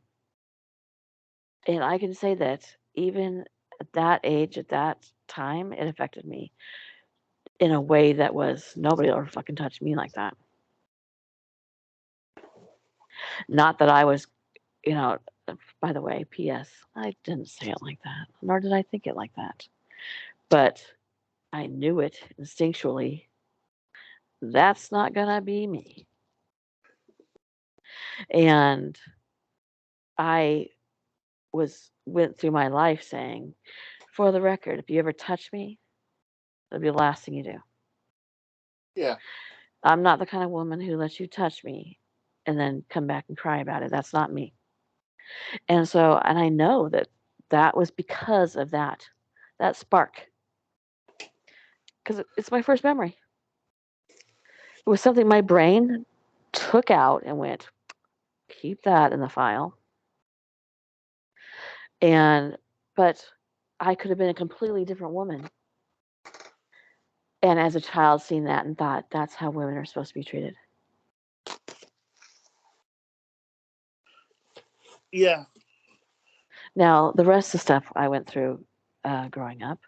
and I can say that even at that age, at that time, it affected me in a way that was nobody ever fucking touched me like that. Not that I was, you know, by the way, P.S. I didn't say it like that, nor did I think it like that. But I knew it instinctually. That's not gonna be me. And I went through my life saying, for the record, if you ever touch me, it'll be the last thing you do. Yeah, I'm not the kind of woman who lets you touch me and then come back and cry about it. That's not me. And so, and I know that that was because of that spark, because it's my first memory. It was something my brain took out and went, keep that in the file. And, but I could have been a completely different woman. And as a child, seen that and thought, that's how women are supposed to be treated. yeah. Now, the rest of the stuff I went through growing up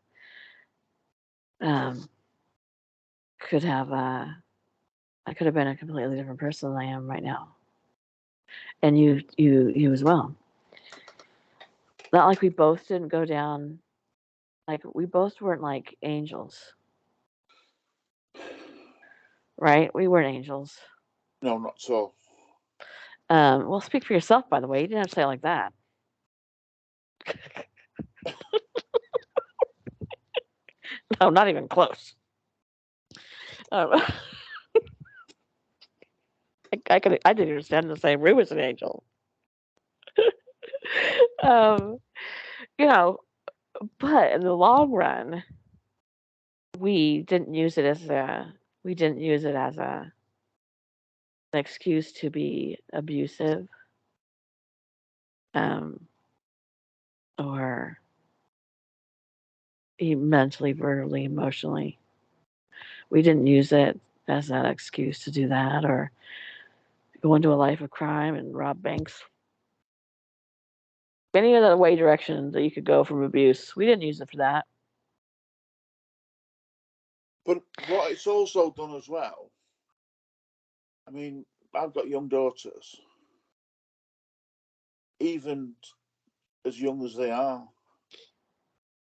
um, could have, I could have been a completely different person than I am right now. And you as well. Not like we both didn't go down, like we both weren't like angels, right? We weren't angels. No, not at all. Well, speak for yourself, by the way. You didn't have to say it like that. No, not even close. Um, I didn't even stand in the same room as an angel. um, you know, but in the long run, we didn't use it as a we didn't use it as an excuse to be abusive, um, or mentally, verbally, emotionally. We didn't use it as that excuse to do that or go into a life of crime and rob banks. Any other way direction that you could go from abuse, we didn't use it for that. But what it's also done as well, I mean, I've got young daughters, even as young as they are.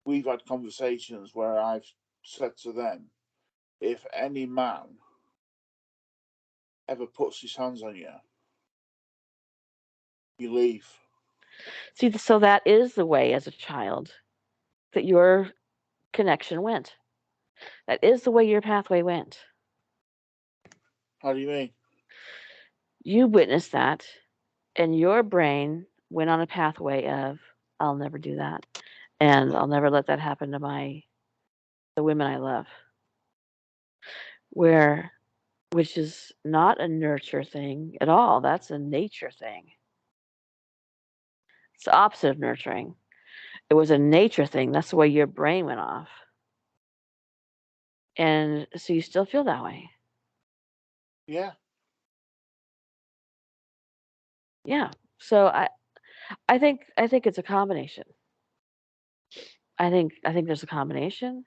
We've had conversations where I've said to them, if any man ever puts his hands on you, you leave. See, so that is the way as a child that your connection went. That is the way your pathway went. How do you mean? You witnessed that, and your brain went on a pathway of, I'll never do that, and I'll never let that happen to the women I love. Where, which is not a nurture thing at all. That's a nature thing. It's the opposite of nurturing. It was a nature thing. That's the way your brain went off. And so you still feel that way. Yeah. Yeah. So I think it's a combination. I think there's a combination,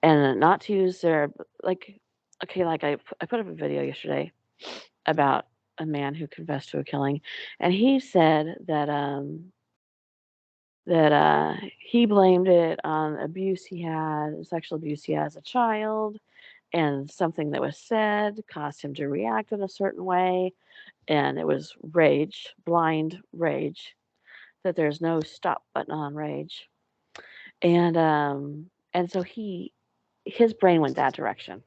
and not to use their like okay, like I put up a video yesterday about a man who confessed to a killing, and he said that that he blamed it on abuse he had, sexual abuse he had as a child, and something that was said caused him to react in a certain way, and it was rage, blind rage, that there's no stop button on rage. And so his brain went that direction.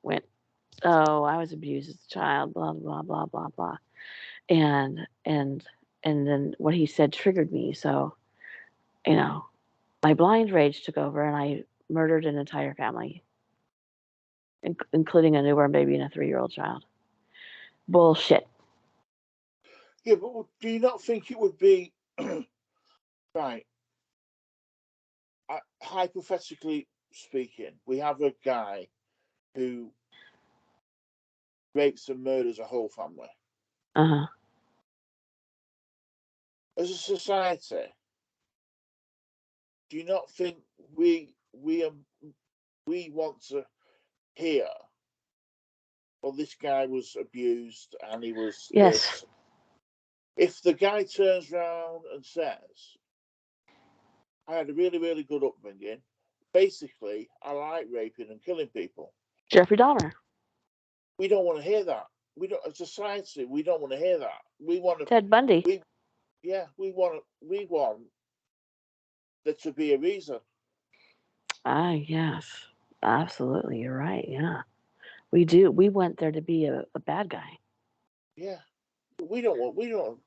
Went, oh, I was abused as a child, blah blah blah blah blah. And and and then what he said triggered me. So, you know, my blind rage took over and I murdered an entire family, including a newborn baby and a 3-year-old child. Bullshit. Yeah, but do you not think it would be right? Hypothetically speaking, we have a guy who rapes and murders a whole family. Uh-huh. As a society, do you not think we want to hear, well, this guy was abused and he was Yes. this? If the guy turns around and says, I had a really, really good upbringing, basically, I like raping and killing people. Jeffrey Dahmer. We don't want to hear that. We don't, as a society, we don't want to hear that. We want to, Ted Bundy. we want there to be a reason. Yes. Absolutely. You're right. Yeah. We do. We want there to be a bad guy. Yeah. We don't want to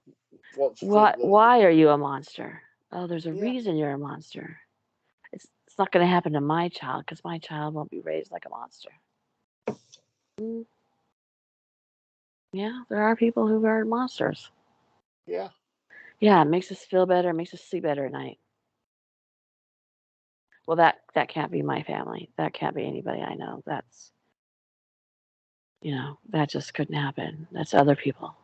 think that, Why are you a monster? Oh, there's a yeah, reason you're a monster. It's not going to happen to my child because my child won't be raised like a monster. Mm, yeah, there are people who are monsters. yeah, Yeah, it makes us feel better, it makes us sleep better at night. Well, that can't be my family. That can't be anybody I know. That's, that just couldn't happen. That's other people.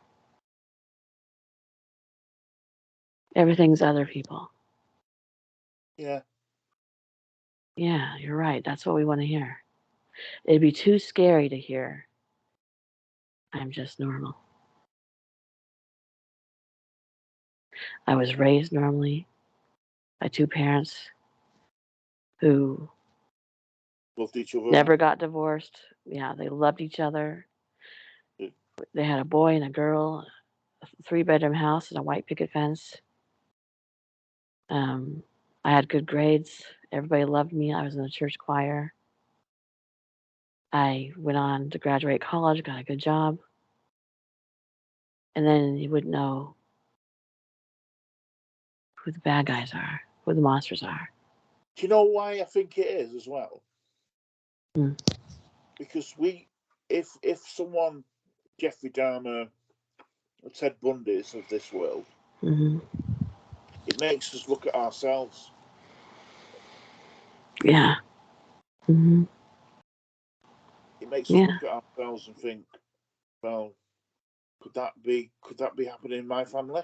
Everything's other people. yeah. Yeah, you're right. That's what we want to hear. It'd be too scary to hear. I'm just normal. I was raised normally by two parents who Loved each other. never got divorced. Yeah, they loved each other. Yeah. They had a boy and a girl, a 3-bedroom house and a white picket fence. Um, I had good grades. Everybody loved me. I was in the church choir. I went on to graduate college, got a good job. And then you wouldn't know who the bad guys are, who the monsters are. Do you know why I think it is as well? Mm. Because if someone, Jeffrey Dahmer, or Ted Bundy's of this world, Mm-hmm. it makes us look at ourselves. Yeah. Mm-hmm. It makes us Yeah. look at ourselves and think, well, could that be happening in my family?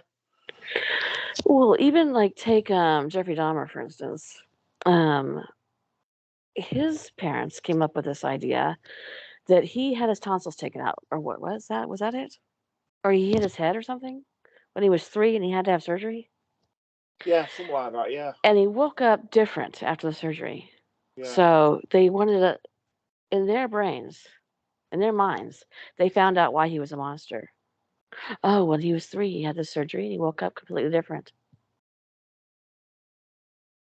Well, even like take Jeffrey Dahmer for instance. Um, his parents came up with this idea that he had his tonsils taken out, or what was that? Was that it? Or he hit his head or something when he was 3 and he had to have surgery? Yeah, something like that. Yeah, And he woke up different after the surgery. yeah. So they wanted to, in their brains, in their minds, they found out why he was a monster. Oh, when he was 3, he had the surgery and he woke up completely different.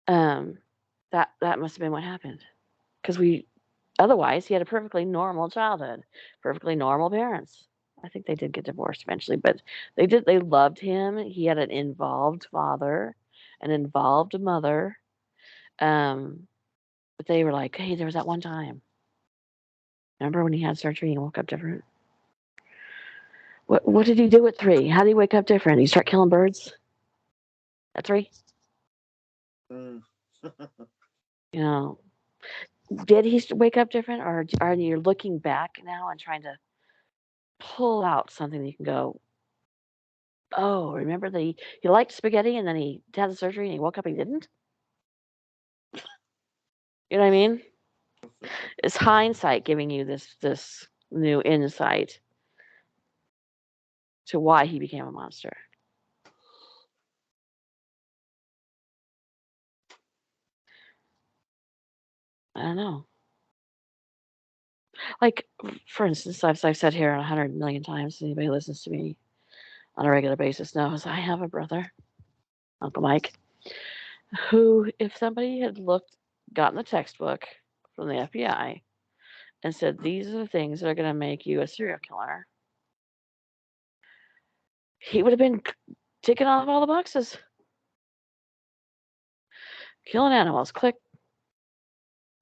Um, that must have been what happened. Because otherwise, he had a perfectly normal childhood, perfectly normal parents. I think they did get divorced eventually, but they loved him. He had an involved father, an involved mother. Um, but they were like, hey, there was that one time. Remember when he had surgery and woke up different? What did he do at 3? How did he wake up different? Did he start killing birds at 3? Mm. You know, did he wake up different, or are you looking back now and trying to pull out something that you can go, oh, remember that he liked spaghetti and then he had the surgery and he woke up and he didn't? You know what I mean? It's hindsight giving you this new insight to why he became a monster. I don't know. Like, for instance, I've said here 100 million times. Anybody who listens to me on a regular basis knows I have a brother, Uncle Mike, who, if somebody had gotten the textbook from the FBI and said, these are the things that are going to make you a serial killer, he would have been ticking off all the boxes. Killing animals, click.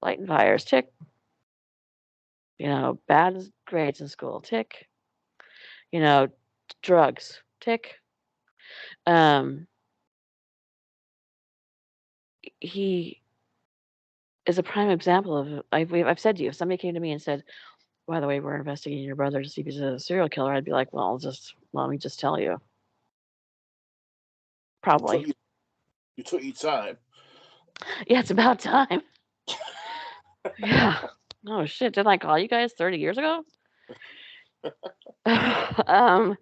Lighting fires, tick. Bad grades in school, tick. You know, drugs, tick. Um, he is a prime example of. I've said to you, if somebody came to me and said, "By the way, we're investigating your brother to see if he's a serial killer," I'd be like, "Well, just let me just tell you." Probably. You took your time. Yeah, it's about time. Yeah. Oh shit! Didn't I call you guys 30 years ago? But and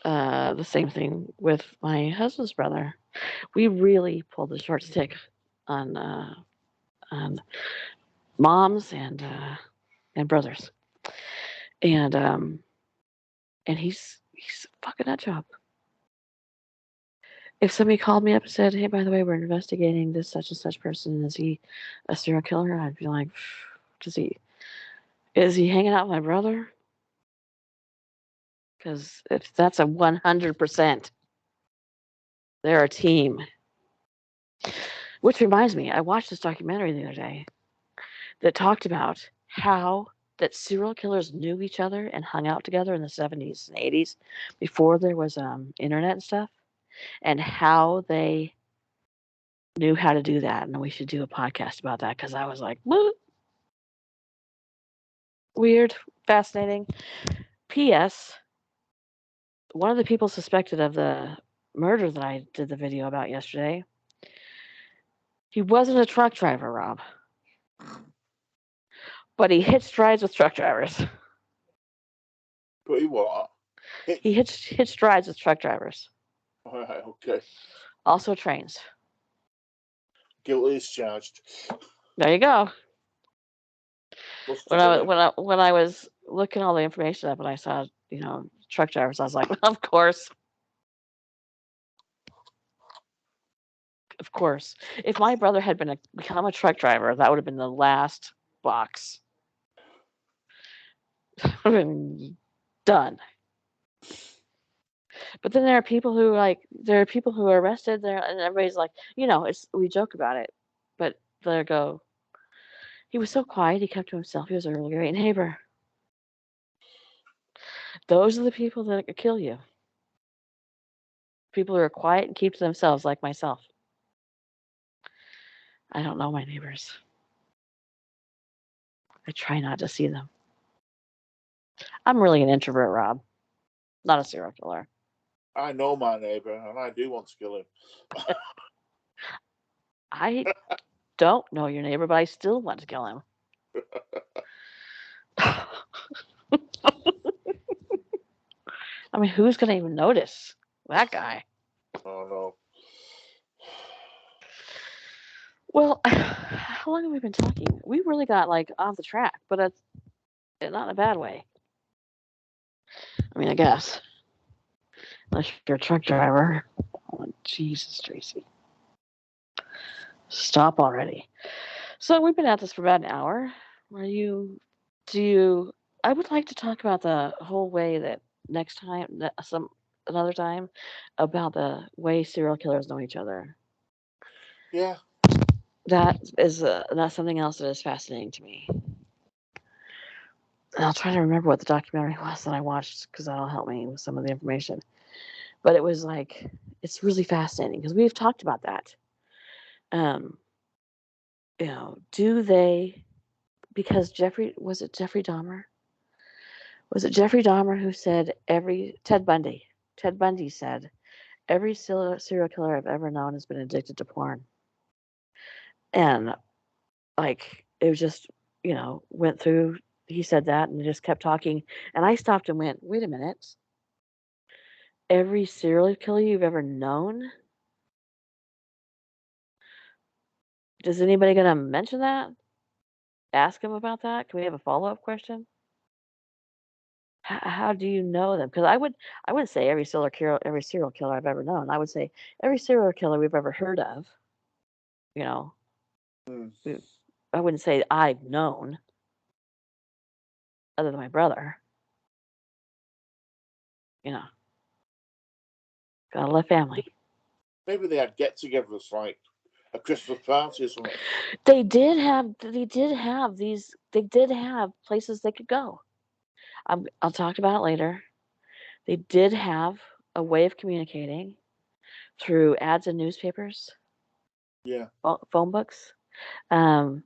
the same thing with my husband's brother. We really pulled the short stick on moms and brothers, and he's a fucking nut job. If somebody called me up and said, "Hey, by the way, we're investigating this such and such person. Is he a serial killer?" I'd be like, "Does he? Is he hanging out with my brother?" Because if that's a 100%, they're a team. Which reminds me, I watched this documentary the other day that talked about how that serial killers knew each other and hung out together in the 70s and 80s before there was internet and stuff, and how they knew how to do that. And we should do a podcast about that because I was like, "Woo." Weird, fascinating. P.S. One of the people suspected of the murder that I did the video about yesterday, he wasn't a truck driver, Rob, but he hitched rides with truck drivers. But he what? He hitched rides with truck drivers. All right, okay. Also trains. Guilty as charged. There you go. Busted on it. When I was looking all the information up and I saw truck drivers, I was like, of course, of course. If my brother had become a truck driver, that would have been the last box. Would have been done. But then there are people who are arrested there, and everybody's like, we joke about it, but they go, he was so quiet, he kept to himself. He was a really great neighbor. Those are the people that kill you. People who are quiet and keep to themselves, like myself. I don't know my neighbors. I try not to see them. I'm really an introvert, Rob, not a serial killer. I know my neighbour, and I do want to kill him. I don't know your neighbor, but I still want to kill him. I mean, who's going to even notice that guy? Oh no. Well, how long have we been talking? We really got off the track, but it's not in a bad way. I mean, I guess. Unless you're a truck driver. Oh, Jesus, Tracy. Stop already. So we've been at this for about an hour. I would like to talk about the whole way that another time, about the way serial killers know each other. Yeah. That is that's something else that is fascinating to me. And I'll try to remember what the documentary was that I watched because that'll help me with some of the information. But it was it's really fascinating because we've talked about that. Um, do they? Because was it Jeffrey Dahmer? Was it Jeffrey Dahmer who said Ted Bundy? Ted Bundy said every serial killer I've ever known has been addicted to porn, and it was just went through. He said that and just kept talking, and I stopped and went, "Wait a minute! Every serial killer you've ever known Is anybody going to mention that? Ask him about that? Can we have a follow-up question? How do you know them? Because I wouldn't say every serial killer I've ever known. I would say every serial killer we've ever heard of. You know, Hmm. I wouldn't say I've known, other than my brother. You know, gotta love family. Maybe they had get-togethers like a Christmas party or something. They did have these. They did have places they could go. I'll talk about it later. They did have a way of communicating through ads in newspapers, Yeah. phone books. Um,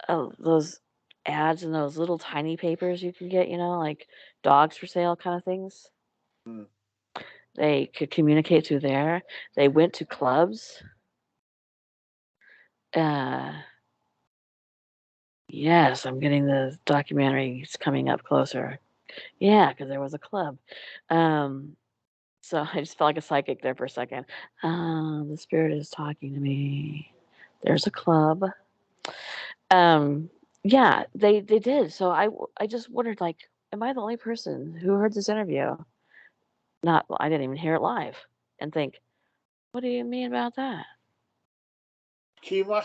those ads in those little tiny papers you can get, like dogs for sale kind of things. Hmm. They could communicate through there. They went to clubs. Uh, yes, I'm getting the documentary. It's coming up closer. Yeah, because there was a club. Um, so I just felt like a psychic there for a second. The spirit is talking to me. There's a club. Um, yeah, they did. So I just wondered, like, am I the only person who heard this interview? Not, I didn't even hear it live, and think, what do you mean about that? Can you,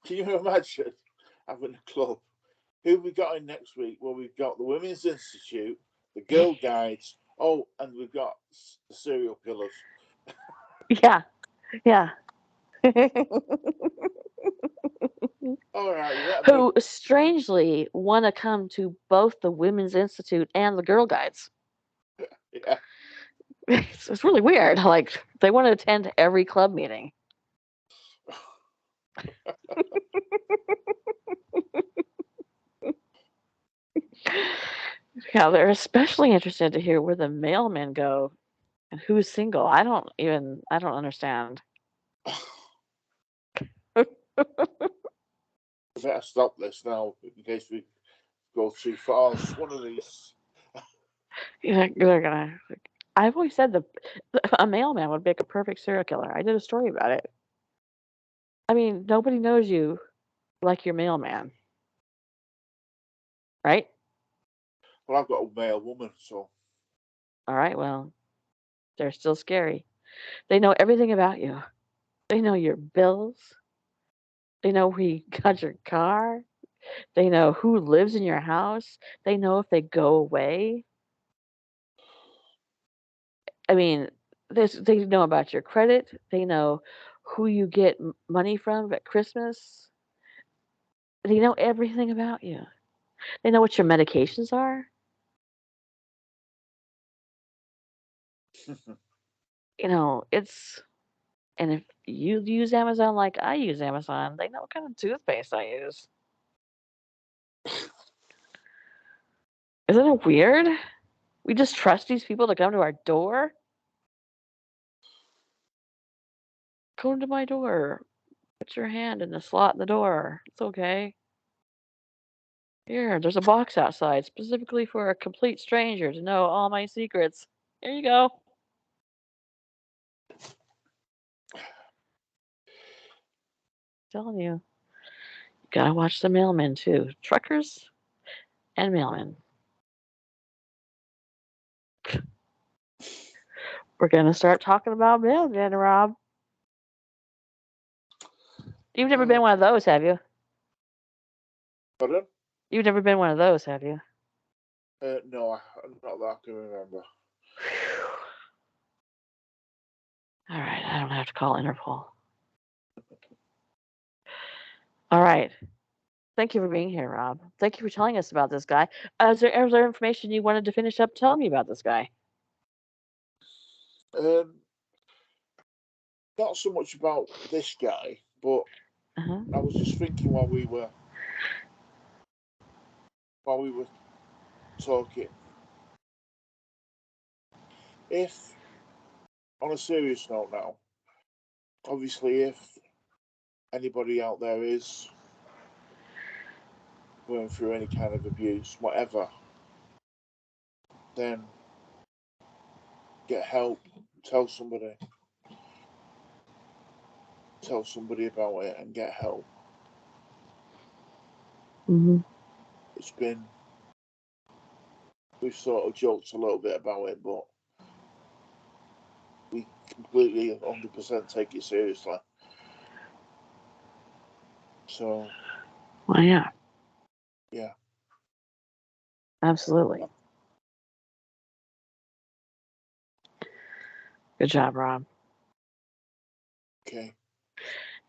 can you imagine having a club? Who we got in next week? Well, we've got the Women's Institute, the Girl Guides. Oh, and we've got the serial killers. Yeah, yeah. All right, we better move. Who strangely want to come to both the Women's Institute and the Girl Guides. Yeah. It's really weird. Like, they want to attend every club meeting. Yeah, they're especially interested to hear where the mailmen go and who's single. I don't understand. We better stop this now in case we go too far. It's one of these. They're gonna. I've always said a mailman would make a perfect serial killer. I did a story about it. I mean, nobody knows you like your mailman, right? Well, I've got a male woman, so All right, well, they're still scary. They know everything about you. They know your bills. They know where you got your car. They know who lives in your house. They know if they go away. I mean, they know about your credit. They know who you get money from at Christmas. They know everything about you. They know what your medications are. It's and if you use Amazon like I use Amazon, they know what kind of toothpaste I use. Isn't it weird? We just trust these people to come to our door. Come to my door. Put your hand in the slot in the door. It's okay. Here, there's a box outside specifically for a complete stranger to know all my secrets. Here you go. Telling you, you gotta watch the mailmen too. Truckers and mailmen. We're gonna start talking about mailmen, Rob. You've never been one of those, have you? pardon? You've never been one of those, have you? No, not that I can remember. Whew. All right, I don't have to call Interpol. All right. Thank you for being here, Rob. Thank you for telling us about this guy. Is there information you wanted to finish up telling me about this guy? Um, Not so much about this guy, but Uh-huh. I was just thinking while we were talking, if on a serious note now, obviously, if anybody out there is going through any kind of abuse, whatever, then get help, tell somebody. tell somebody about it and get help. Mm-hmm. It's been, we've sort of joked a little bit about it, but we completely 100% take it seriously. So, Well, yeah. Yeah. Absolutely. Good job, Rob. Okay.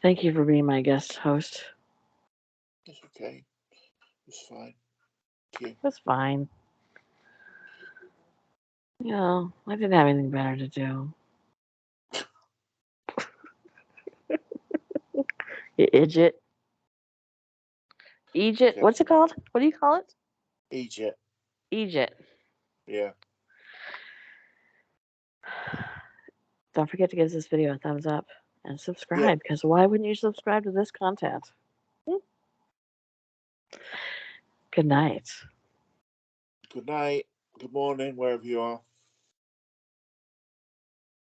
Thank you for being my guest host. It's okay. It's fine. Thank you. That's fine. You know, I didn't have anything better to do. You idiot. Egypt. Okay. What's it called? What do you call it? Egypt. Egypt. Yeah. Don't forget to give this video a thumbs up and Yeah. subscribe, because why wouldn't you subscribe to this content? Good night. Good night. Good morning, wherever you are.